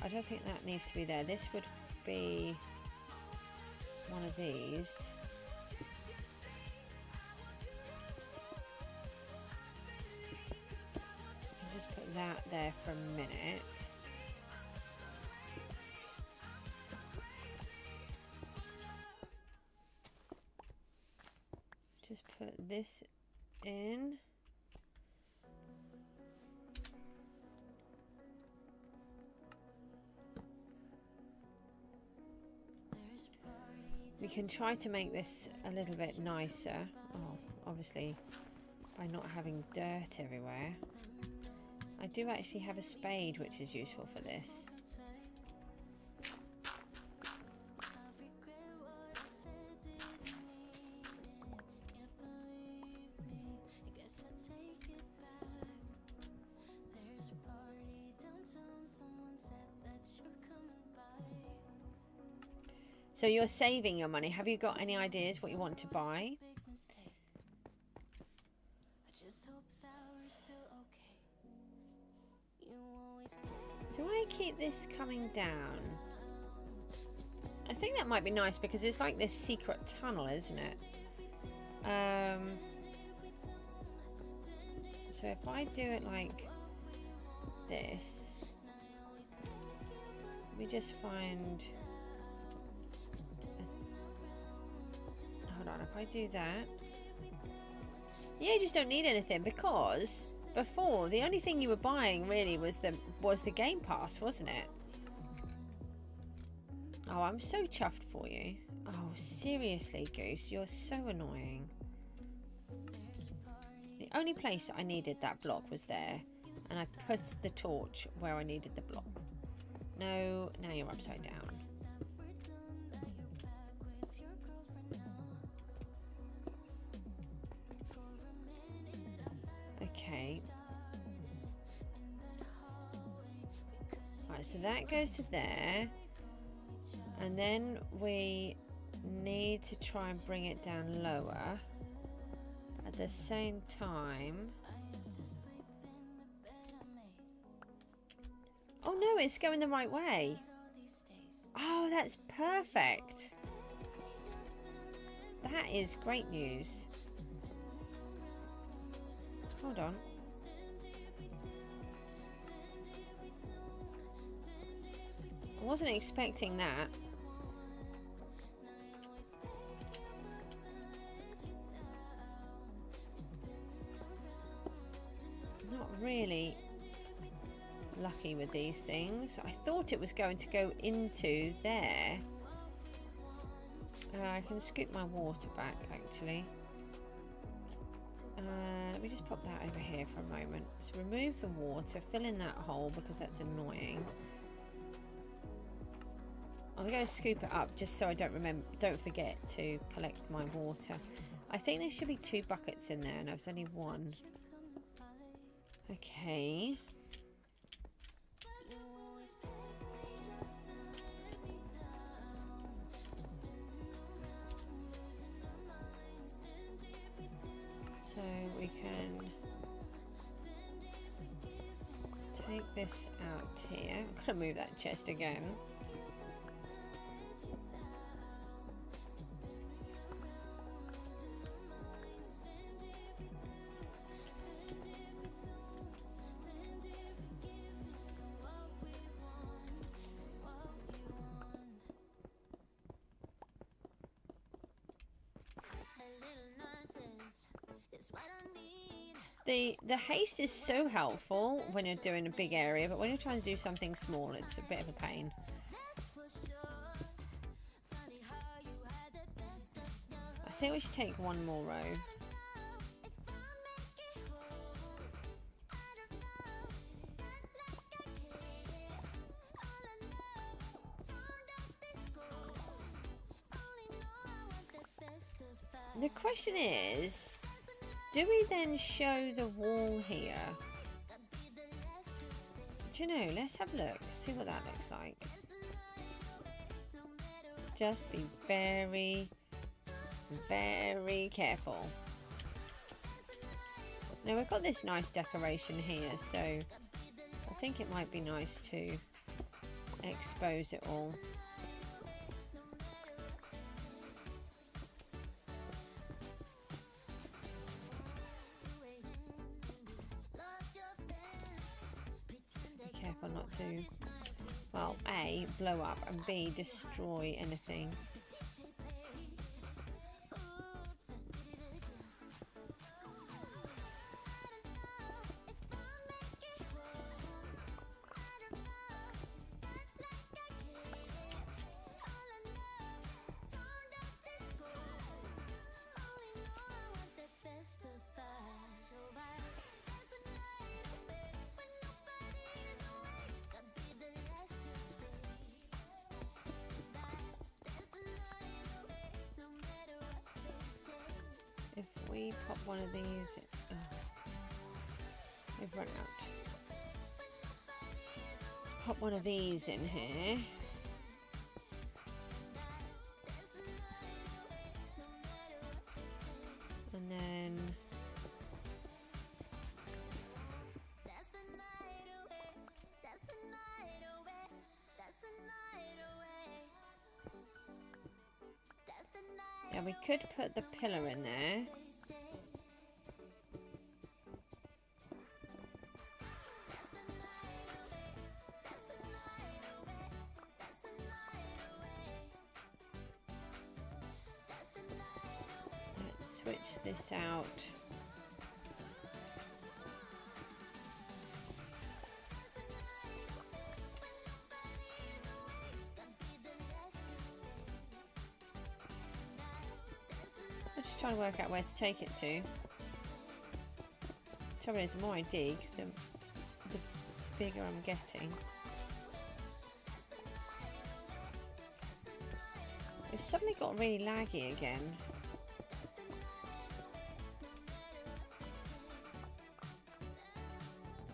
I don't think that needs to be there. This would be one of these. That there for a minute. Just put this in. We can try to make this a little bit nicer. Oh, obviously by not having dirt everywhere. I do actually have a spade, which is useful for this. So you're saving your money. Have you got any ideas what you want to buy? Do I keep this coming down? I think that might be nice because it's like this secret tunnel, isn't it? So if I do it like this, let me just find... Hold on, if I do that... Yeah, you just don't need anything because before the only thing you were buying really was the Game Pass, wasn't it? Oh, I'm so chuffed for you. Oh, seriously, Goose, you're so annoying. The only place I needed that block was there, and I put the torch where I needed the block. No, now you're upside down. Okay. Right, so that goes to there. And then we need to try and bring it down lower. At the same time... Oh no, it's going the right way. Oh, that's perfect. That is great news. Hold on. I wasn't expecting that. Not really lucky with these things. I thought it was going to go into there. I can scoop my water back actually. Let me just pop that over here for a moment. So remove the water, fill in that hole because that's annoying. I'm going to scoop it up just so I don't forget to collect my water. I think there should be 2 buckets in there and there's only 1. Okay. So we can take this out here. I'm going to move that chest again. The haste is so helpful when you're doing a big area, but when you're trying to do something small, it's a bit of a pain. I think we should take 1 more row. The question is, do we then show the wall here? Do you know, let's have a look, see what that looks like. Just be very, very careful. Now we've got this nice decoration here, so I think it might be nice to expose it all. Careful not to, well, A, blow up, and B, destroy anything. If we pop one of these, we've run out. Let's pop one of these in here. Now we could put the pillar in there. Let's switch this out. I'm just trying to work out where to take it to. Trouble is, the more I dig, the bigger I'm getting. We've suddenly got really laggy again.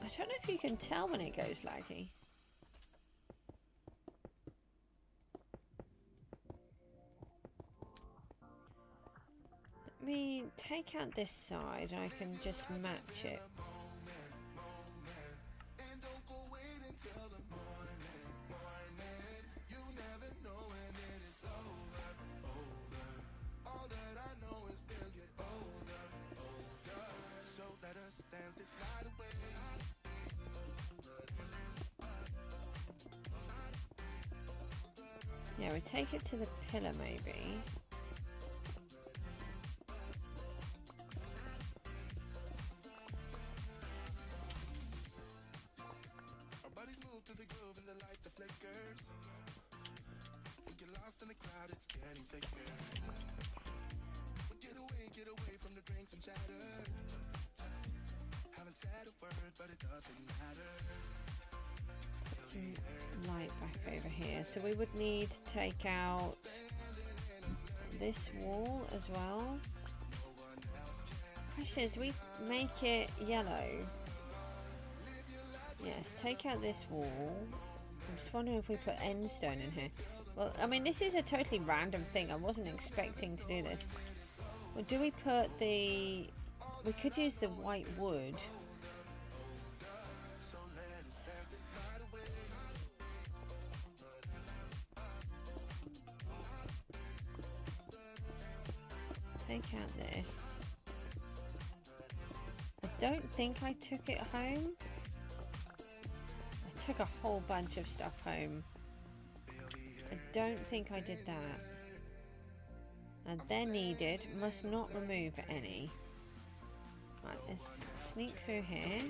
I don't know if you can tell when it goes laggy. Let me take out this side and I can just match it. Yeah, we take it to the pillar maybe. Light back over here, so we would need to take out this wall as well. Question is, we make it yellow. Yes, take out this wall. I'm just wondering if we put end stone in here. Well, I mean, this is a totally random thing. I wasn't expecting to do this. Well, do we put the... We could use the white wood. Take out this. I don't think I took it home. I took a whole bunch of stuff home. I don't think I did that. And they're needed. Must not remove any. Right, let's sneak through here.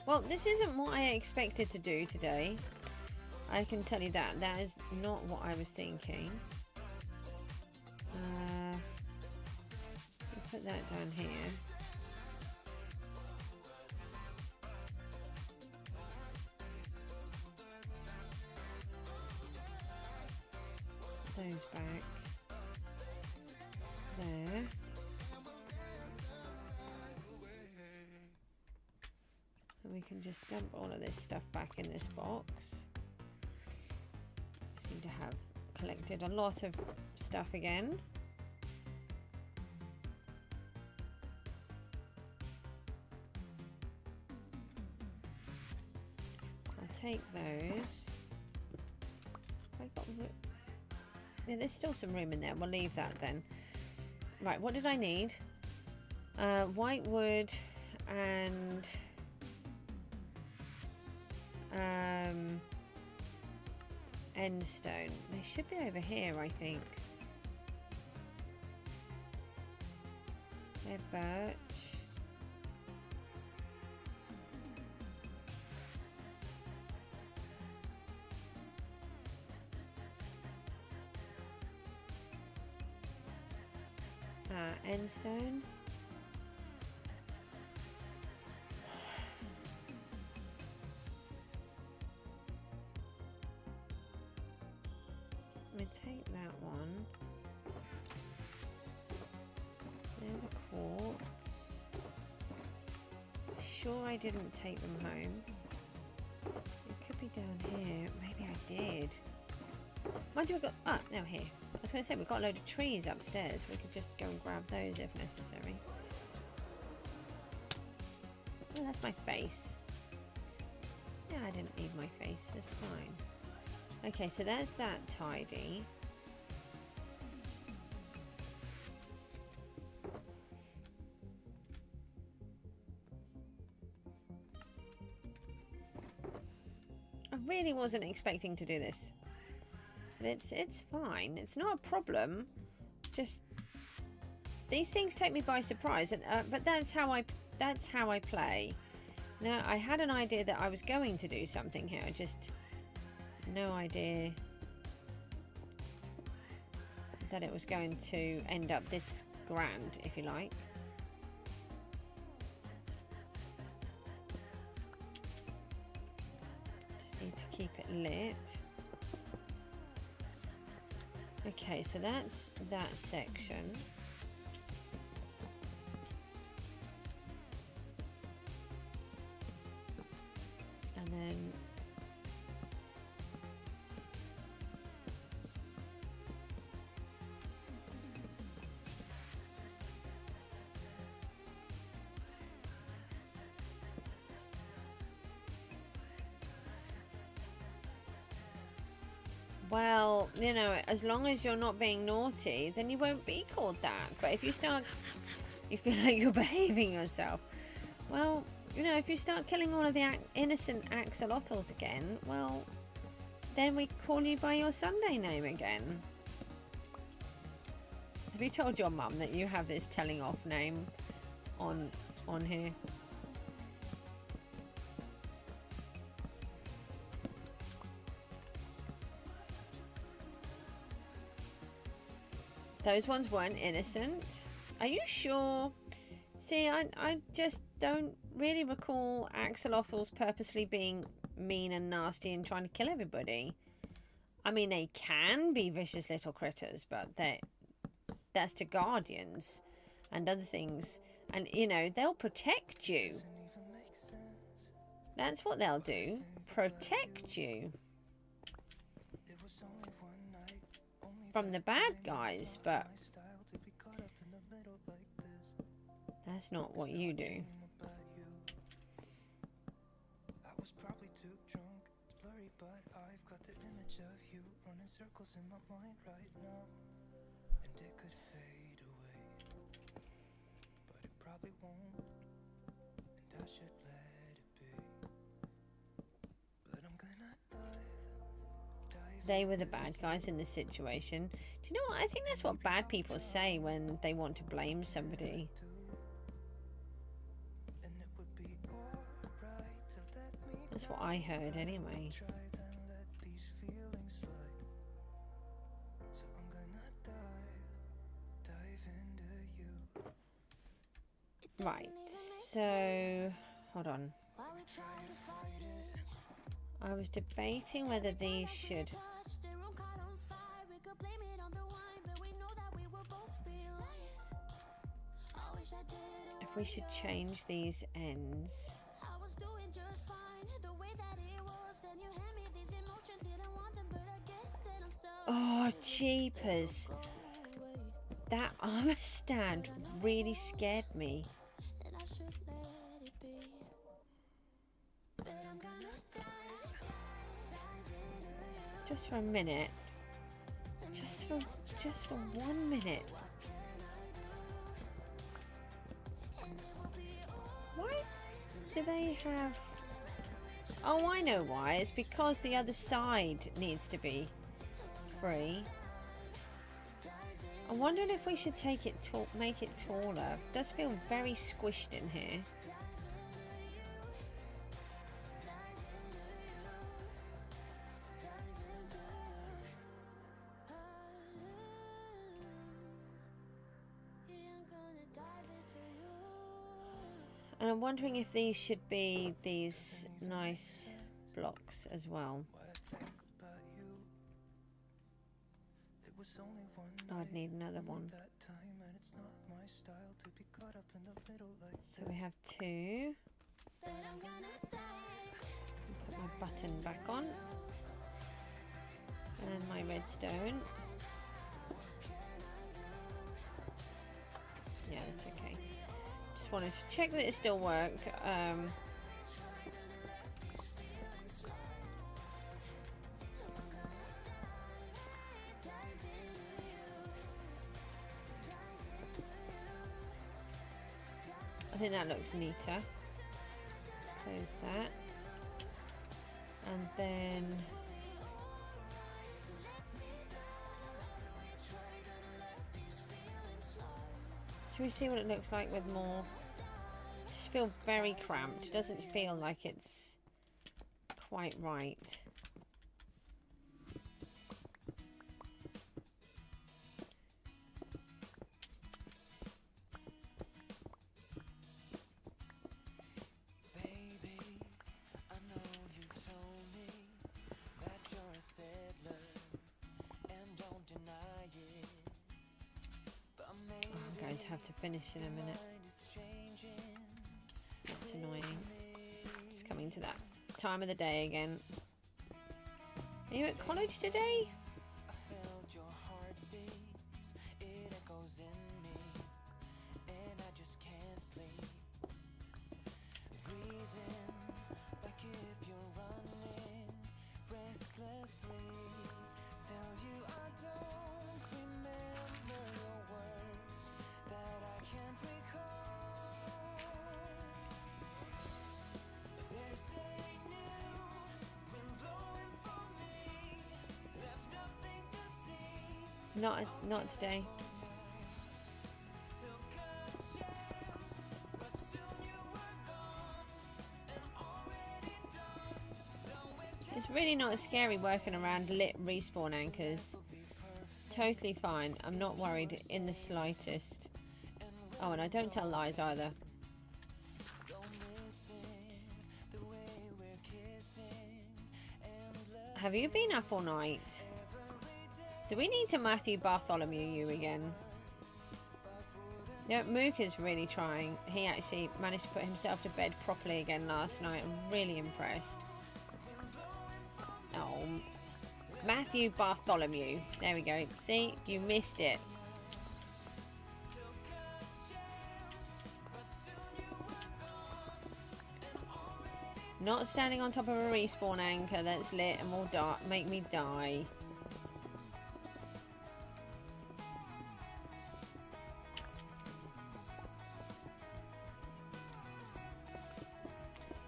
Well, this isn't what I expected to do today. I can tell you that. That is not what I was thinking. We'll put that down here. Those back. There. And we can just dump all of this stuff back in this box. I seem to have collected a lot of stuff again. I'll take those. I got... Yeah, there's still some room in there. We'll leave that then. Right, what did I need? White wood and... end stone. They should be over here, I think. They're birch. End stone. Let me take that one. They're the quartz. Sure I didn't take them home. It could be down here. Maybe I did. Mind you, we've got... Ah, now here. I was going to say, we've got a load of trees upstairs. We could just go and grab those if necessary. Oh, that's my face. I didn't need my face. That's fine. Okay, so that's that tidy. I really wasn't expecting to do this. But it's fine. It's not a problem. Just these things take me by surprise, and but that's how I play. Now, I had an idea that I was going to do something here. Just no idea that it was going to end up this grand, if you like. Just need to keep it lit. Okay, so that's that section. And then well, you know, as long as you're not being naughty, then you won't be called that. But if you start, you feel like you're behaving yourself, well, you know, if you start killing all of the innocent axolotls again, well, then we call you by your Sunday name again. Have you told your mum that you have this telling off name on here? Those ones weren't innocent. Are you sure? See, I just don't really recall axolotls purposely being mean and nasty and trying to kill everybody. I mean, they can be vicious little critters, but that's to guardians and other things. And, you know, they'll protect you. That's what they'll do. Protect you. From the bad guys, but that's not what you do. I was probably too drunk, it's blurry, but I've got the image of you running circles in my mind right now. And it could fade away, but it probably won't, and I should let it be. But I'm gonna dive. They were the bad guys in this situation. Do you know what? I think that's what bad people say when they want to blame somebody. That's what I heard anyway. Right, so hold on. I was debating whether these should... if we should change these ends. Oh, jeepers. That armor stand really scared me. Just for a minute. Just for 1 minute. Why do they have... Oh, I know why. It's because the other side needs to be free. I'm wondering if we should take it make it taller. It does feel very squished in here. And I'm wondering if these should be these nice blocks as well. I'd need another one. So we have two. Put my button back on. And my redstone. Yeah, that's okay. Just wanted to check that it still worked. think that looks neater. Let's close that. And then should we see what it looks like with more? It just feels very cramped. It doesn't feel like it's quite right. Have to finish in a minute. That's annoying. Just coming to that time of the day again. Are you at college today? Not today. It's really not scary working around lit respawn anchors. It's totally fine. I'm not worried in the slightest. Oh, and I don't tell lies either. Have you been up all night? Do we need to Matthew Bartholomew you again? Yeah, Mook is really trying. He actually managed to put himself to bed properly again last night. I'm really impressed. Oh, Matthew Bartholomew. There we go. See, you missed it. Not standing on top of a respawn anchor that's lit and will make me die.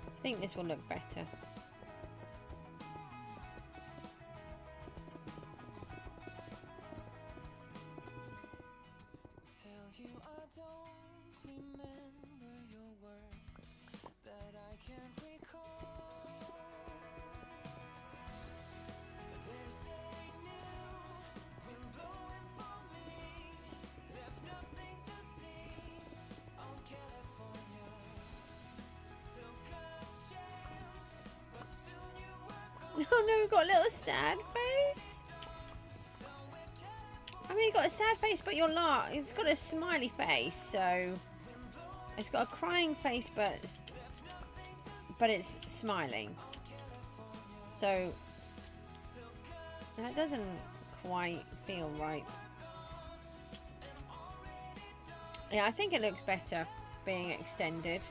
I think this will look better. Oh no, we've got a little sad face. I mean, you've got a sad face, but it's got a smiley face, so it's got a crying face, but it's smiling. So that doesn't quite feel right. Yeah, I think it looks better being extended.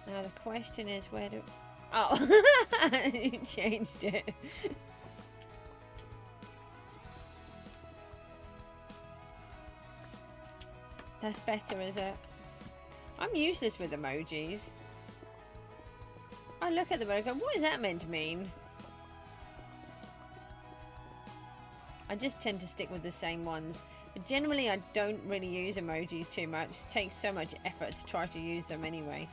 Now the question is, where do... Oh, you changed it. That's better, is it? I'm useless with emojis. I look at them and I go, what is that meant to mean? I just tend to stick with the same ones. But generally, I don't really use emojis too much. It takes so much effort to try to use them anyway.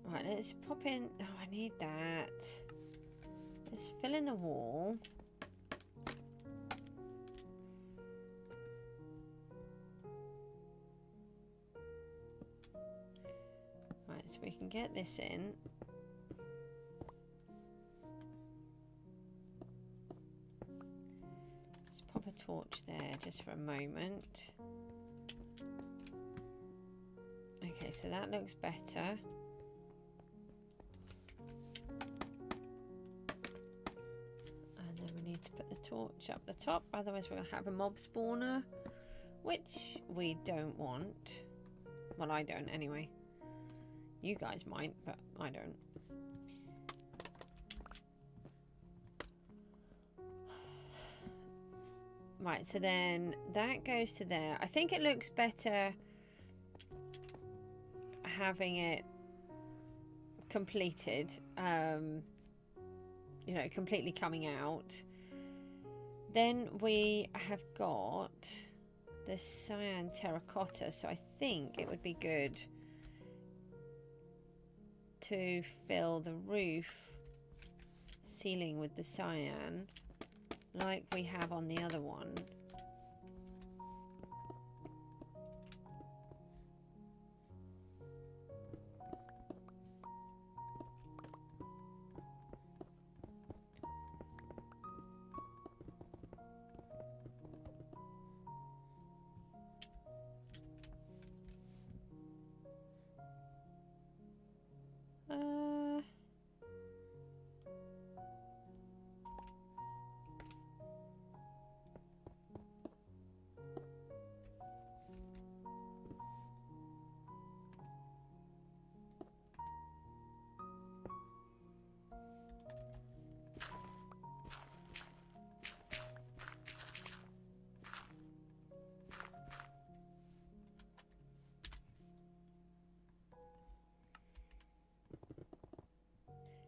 Right, let's pop in. Oh, I need that. Let's fill in the wall. Right, so we can get this in. Let's pop a torch there just for a moment. Okay, so that looks better. And then we need to put the torch up the top, otherwise we're going to have a mob spawner, which we don't want. Well, I don't anyway. You guys might, but I don't. Right, so then that goes to there. I think it looks better having it completed, you know, completely coming out. Then we have got the cyan terracotta, so I think it would be good to fill the roof ceiling with the cyan like we have on the other one.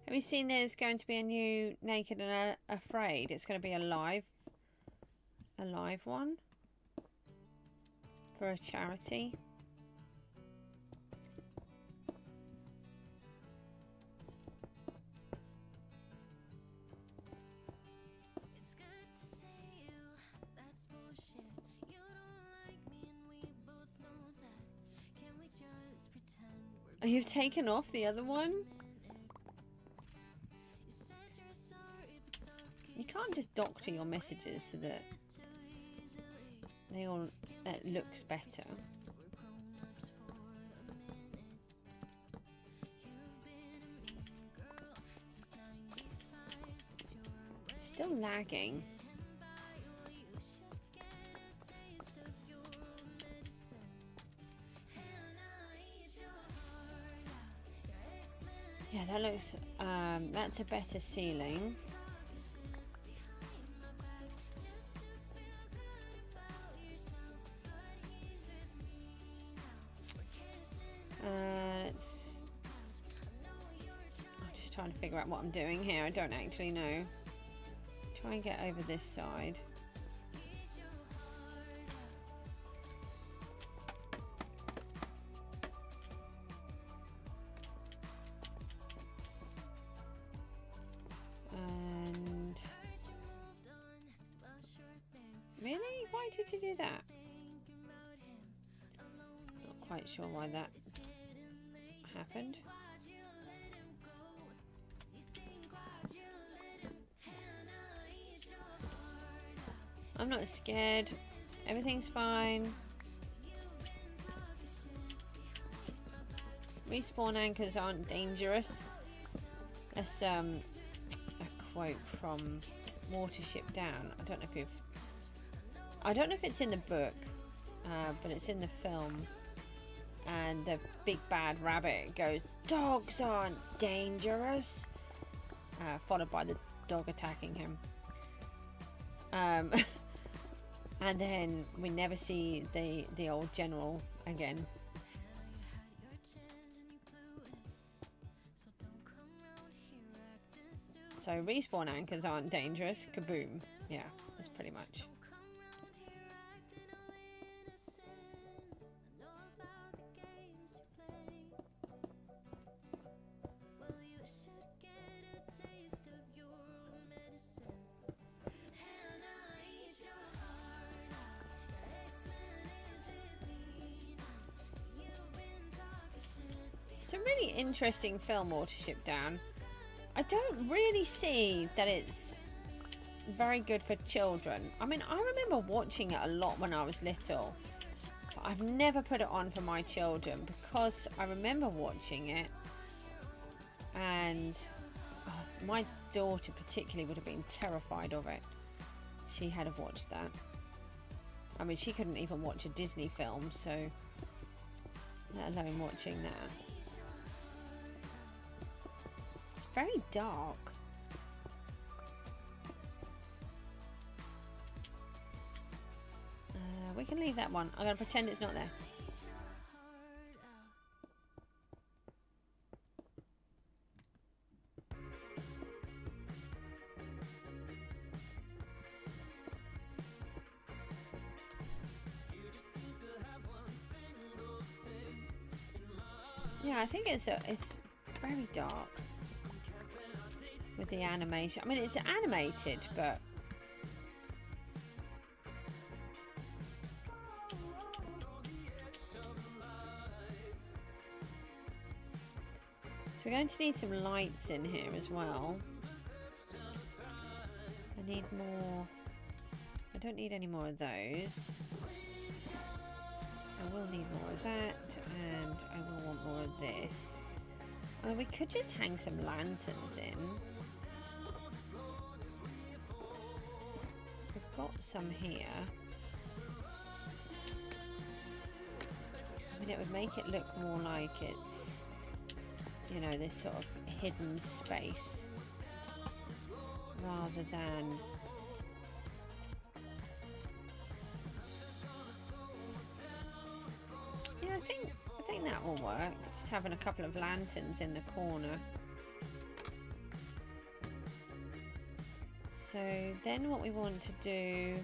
Have you seen there's going to be a new Naked and Afraid? It's going to be a live one for a charity. Oh, you've taken off the other one? You can't just doctor your messages so that they all looks better. Still lagging. Yeah, that looks that's a better ceiling. I'm just trying to figure out what I'm doing here. I don't actually know. Try and get over this side. And really? Why did you do that? Not quite sure why that happened. I'm not scared. Everything's fine. Respawn anchors aren't dangerous. That's a quote from Watership Down. I don't know if it's in the book, but it's in the film. And the big bad rabbit goes, "Dogs aren't dangerous," followed by the dog attacking him. And then we never see the old general again. So respawn anchors aren't dangerous. Kaboom. Yeah, that's pretty much. It's a really interesting film, Watership Down. I don't really see that it's very good for children. I mean, I remember watching it a lot when I was little, but I've never put it on for my children because I remember watching it and my daughter particularly would have been terrified of it. She had have watched that. I mean, she couldn't even watch a Disney film, so let alone watching that. It's very dark. We can leave that one. I'm going to pretend it's not there. Yeah, I think it's very dark with the animation. I mean, it's animated, but so we're going to need some lights in here as well. I need more. I don't need any more of those. I will need more of that, and I will want more of this. We could just hang some lanterns in. We've got some here. I mean, it would make it look more like it's, you know, this sort of hidden space rather than I think that will work. Just having a couple of lanterns in the corner. So then what we want to do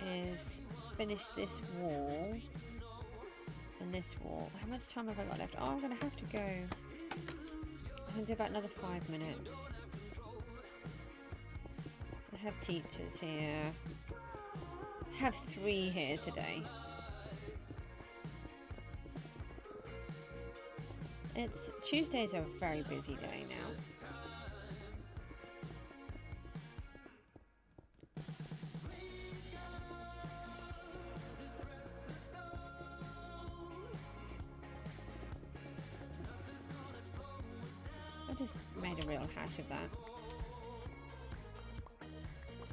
is finish this wall and this wall. How much time have I got left? Oh, I'm going to have to go. I'm going to do about another 5 minutes. I have teachers here. I have 3 here today. Tuesdays are a very busy day now. I just made a real hash of that.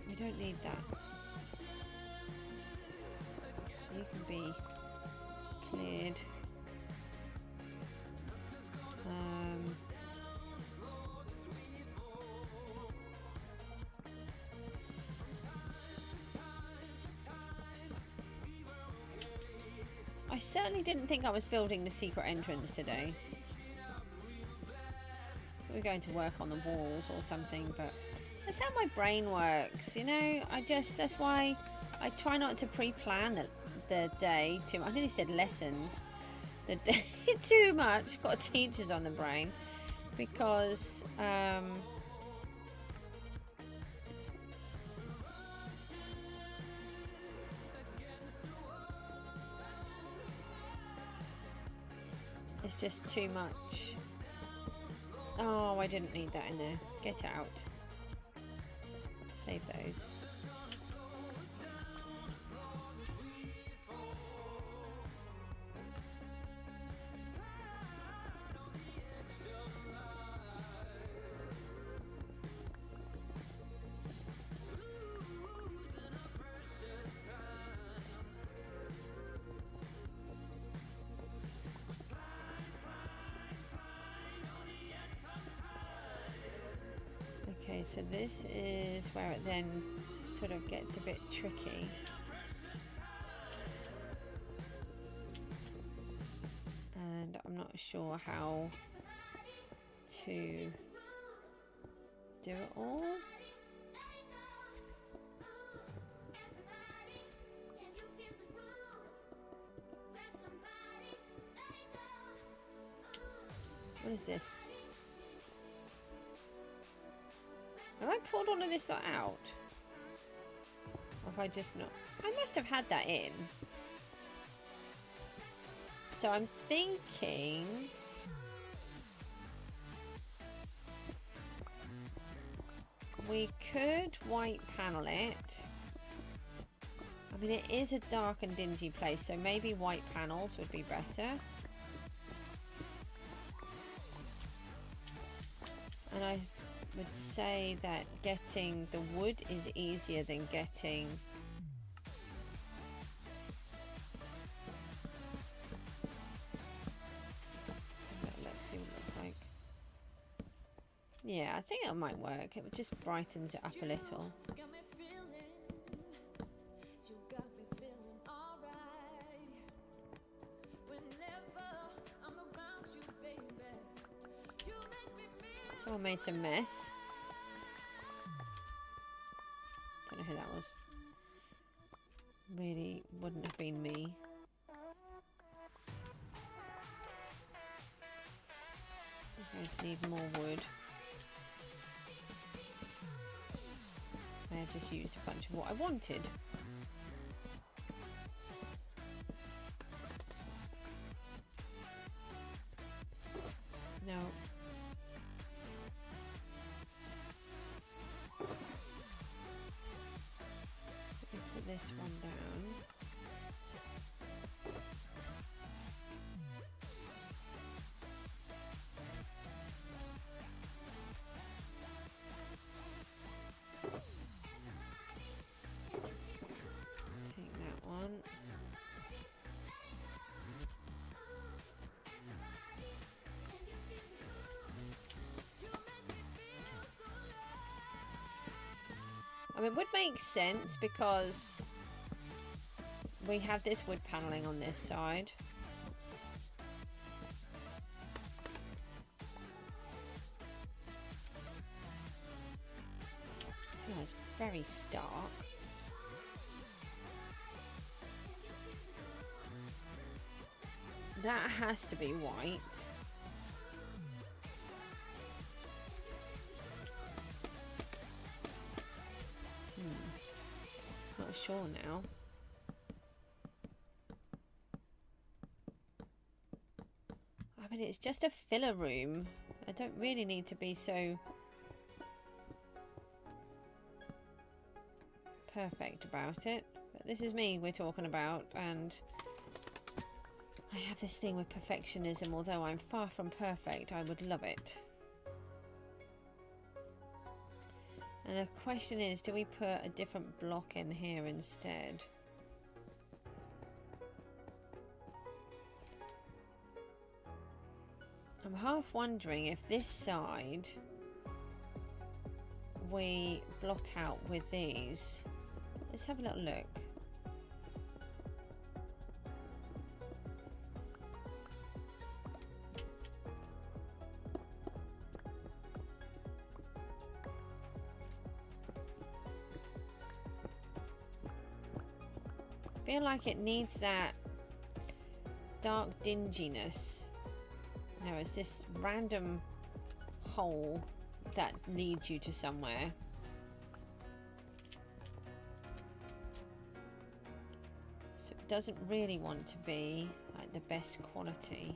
We don't need that. You can be cleared. I certainly didn't think I was building the secret entrance today. We're going to work on the walls or something, but that's how my brain works, you know. That's why I try not to pre-plan the day too much. I nearly said lessons. The day too much. Got teachers on the brain because it's just too much. Oh, I didn't need that in there. Get out. Save those. Okay, so this is where it then sort of gets a bit tricky. And I'm not sure how to do it all. What is this? Have I pulled all of this lot out? Or have I just not? I must have had that in. So I'm thinking we could white panel it. I mean, it is a dark and dingy place, so maybe white panels would be better. And I would say that getting the wood is easier than getting Yeah, I think it might work. It just brightens it up a little. Someone made some mess. Don't know who that was. Really wouldn't have been me. I'm going to need more wood. I have just used a bunch of what I wanted. No. Let me put this one down. Take that one. I mean, it would make sense because we have this wood paneling on this side. Oh, it's very stark. That has to be white. Not sure now. I mean, it's just a filler room. I don't really need to be so perfect about it. But this is me we're talking about, and I have this thing with perfectionism. Although I'm far from perfect, I would love it. And the question is, do we put a different block in here instead? I'm half wondering if this side we block out with these. Let's have a little look. I feel like it needs that dark dinginess. Now, it's this random hole that leads you to somewhere. So it doesn't really want to be like the best quality.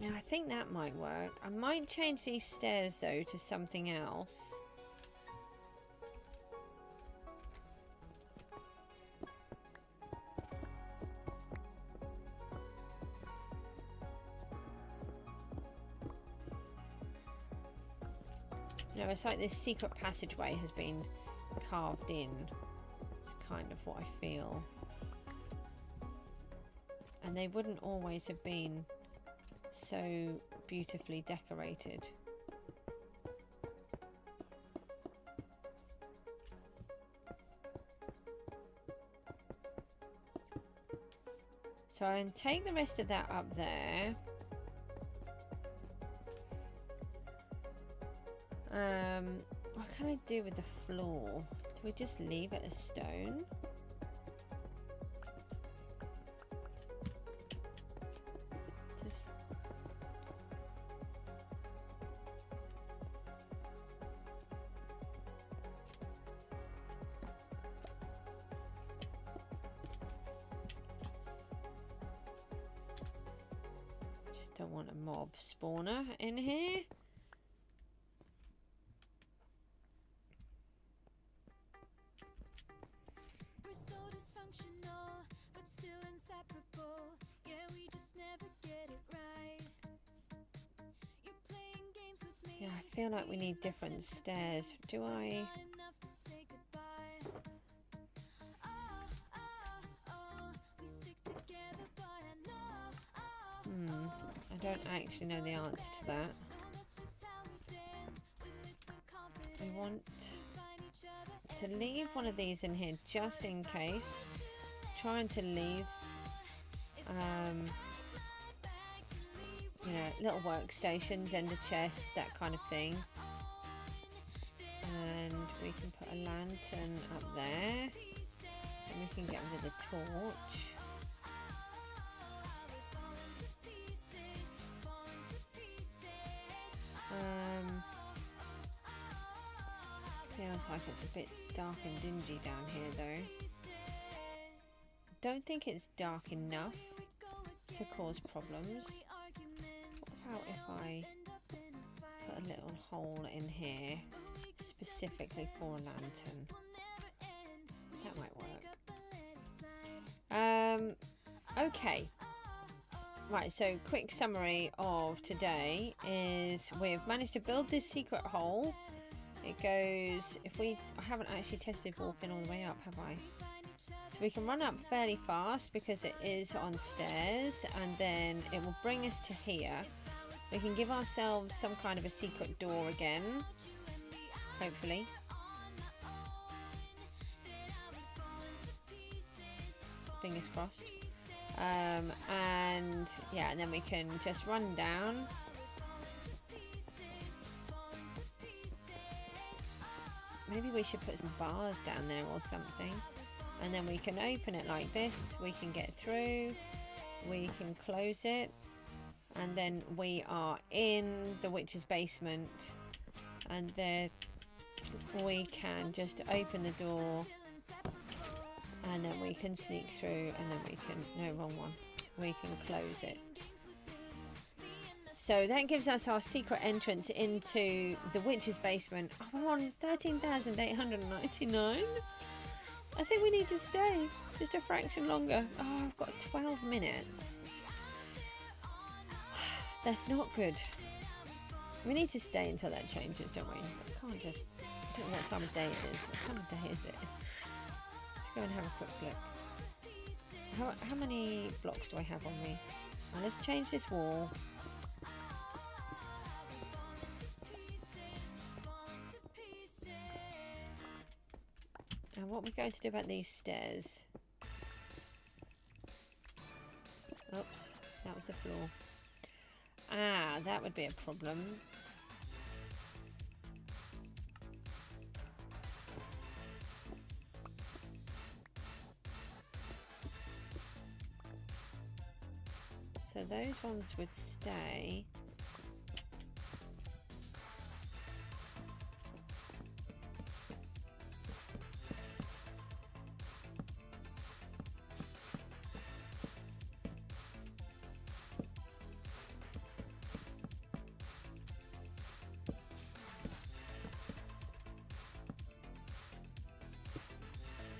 Yeah, I think that might work. I might change these stairs though to something else. No, it's like this secret passageway has been carved in. It's kind of what I feel. And they wouldn't always have been so beautifully decorated. So I can take the rest of that up there. What can I do with the floor? Do we just leave it as stone? Don't want a mob spawner in here. feel like we need different stairs. Do I? I don't actually know the answer to that. We want to leave one of these in here just in case. Trying to leave you know, little workstations, ender chest, that kind of thing. And we can put a lantern up there, and we can get rid of the torch. Feels like it's a bit dark and dingy down here though. Don't think it's dark enough to cause problems. What about if I put a little hole in here specifically for a lantern? That might work. Okay. Right, so quick summary of today is we've managed to build this secret hole. It goes, I haven't actually tested walking all the way up, have I? So we can run up fairly fast because it is on stairs, and then it will bring us to here. We can give ourselves some kind of a secret door again, hopefully. Fingers crossed. And yeah, and then we can just run down. Maybe we should put some bars down there or something, and then we can open it like this. We can get through, we can close it, and then we are in the witch's basement, and then we can just open the door, and then we can sneak through, and then we can, no, wrong one, we can close it. So that gives us our secret entrance into the witch's basement. Oh, we're on 13,899. I think we need to stay just a fraction longer. Oh, I've got 12 minutes. That's not good. We need to stay until that changes, don't we? We can't just, I don't know what time of day it is. What time of day is it? Let's go and have a quick look. How many blocks do I have on me? Well, let's change this wall. And what we're going to do about these stairs. Oops, that was the floor. Ah, that would be a problem. So those ones would stay.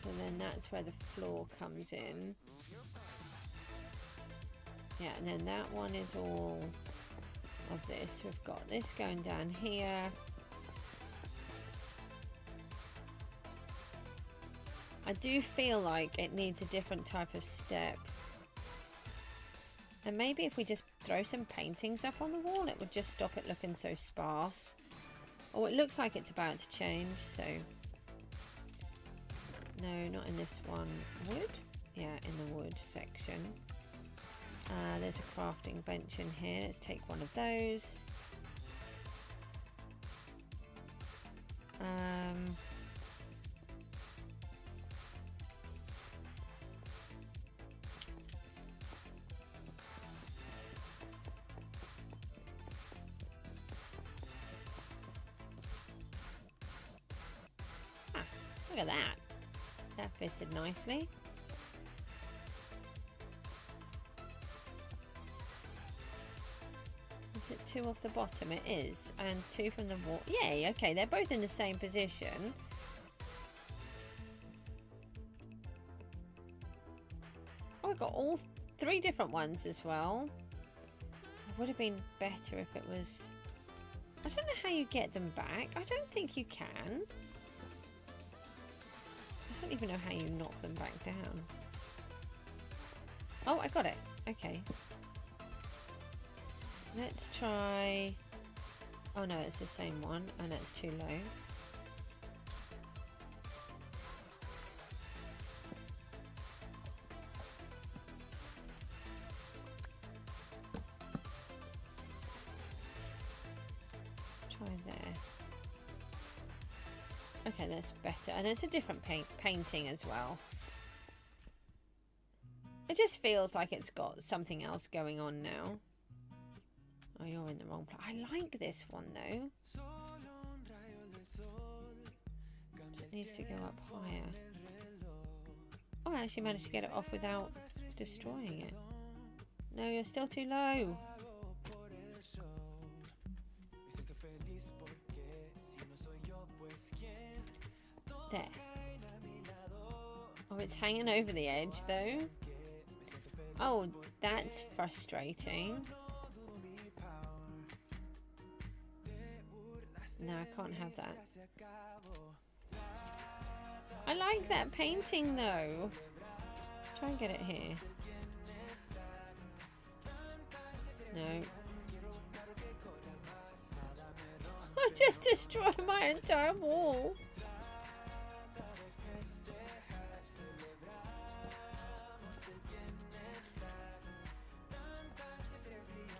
So then that's where the floor comes in. Yeah, and then that one is all of this. We've got this going down here. I do feel like it needs a different type of step. And maybe if we just throw some paintings up on the wall, it would just stop it looking so sparse. Oh, it looks like it's about to change, so... No, not in this one. Wood? Yeah, in the wood section. There's a crafting bench in here. Let's take one of those. Look at that. That fitted nicely. Is it 2 off the bottom? It is. And 2 from the wall. Yay, okay, they're both in the same position. Oh, we've got all 3 different ones as well. It would have been better if it was I don't know how you get them back. I don't think you can. I don't even know how you knock them back down. Oh, I got it. Okay. Let's try... Oh no, it's the same one, and it's too low. Let's try there. Okay, that's better, and it's a different painting as well. It just feels like it's got something else going on now. Oh, you're in the wrong place. I like this one though. It needs to go up higher. Oh, I actually managed to get it off without destroying it. No, you're still too low. There. Oh, it's hanging over the edge though. Oh, that's frustrating. No, I can't have that. I like that painting though. Let's try and get it here. No. I just destroyed my entire wall.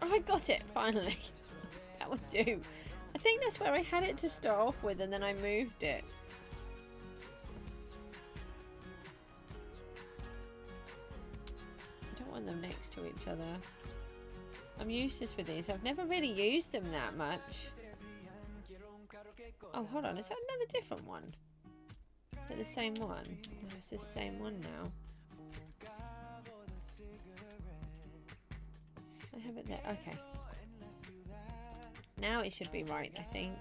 I got it, finally. That would do. I think that's where I had it to start off with, and then I moved it. I don't want them next to each other. I'm useless with these. I've never really used them that much. Oh, hold on. Is that another different one? Is it the same one? No, it's the same one now. I have it there. Okay. Now it should be right, I think.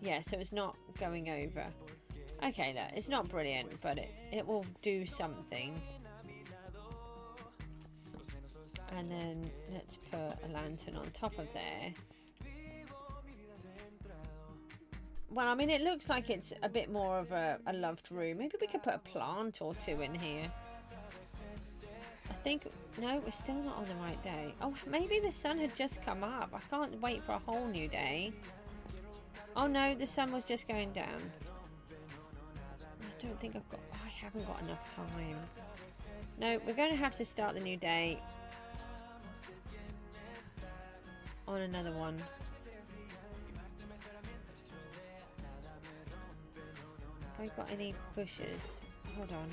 Yeah, so it's not going over. Okay, no, it's not brilliant, but it will do something. And then let's put a lantern on top of there. Well, I mean, it looks like it's a bit more of a loved room. Maybe we could put a plant or two in here. I think... No, we're still not on the right day. Oh, maybe the sun had just come up. I can't wait for a whole new day. Oh no, the sun was just going down. I don't think I've got... Oh, I haven't got enough time. No, we're going to have to start the new day on another one. Have I got any bushes? Hold on.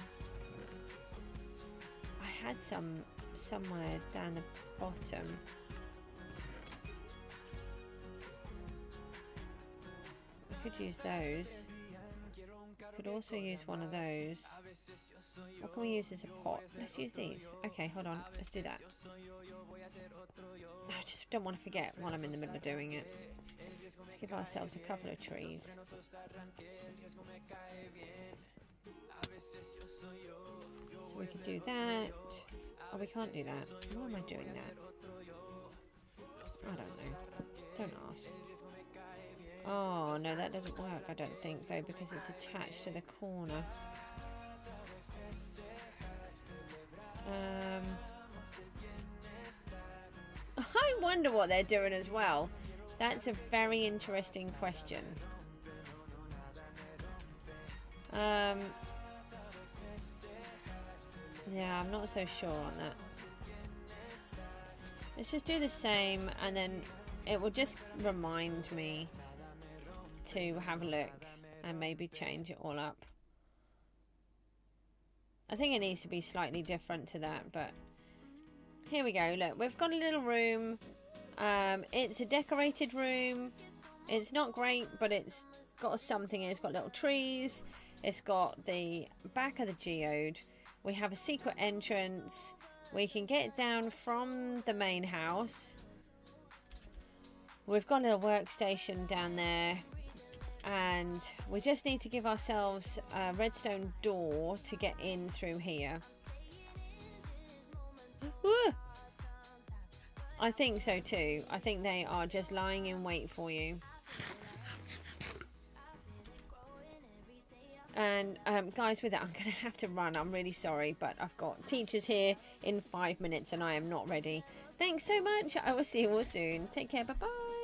I had some somewhere down the bottom. We could use those. Could also use one of those. What can we use as a pot? Let's use these. Okay, hold on. Let's do that. I just don't want to forget while I'm in the middle of doing it. Let's give ourselves a couple of trees. So we could do that. Oh, we can't do that. Why am I doing that? I don't know. Don't ask. Oh, no, that doesn't work, I don't think, though, because it's attached to the corner. I wonder what they're doing as well. That's a very interesting question. Yeah, I'm not so sure on that. Let's just do the same, and then it will just remind me to have a look and maybe change it all up. I think it needs to be slightly different to that, but here we go. Look, we've got a little room. It's a decorated room. It's not great, but it's got something. It's got little trees. It's got the back of the geode. We have a secret entrance. We can get down from the main house. We've got a little workstation down there. And we just need to give ourselves a redstone door to get in through here. I think so too. I think they are just lying in wait for you. And guys, with that, I'm going to have to run. I'm really sorry, but I've got teachers here in 5 minutes and I am not ready. Thanks so much. I will see you all soon. Take care. Bye-bye.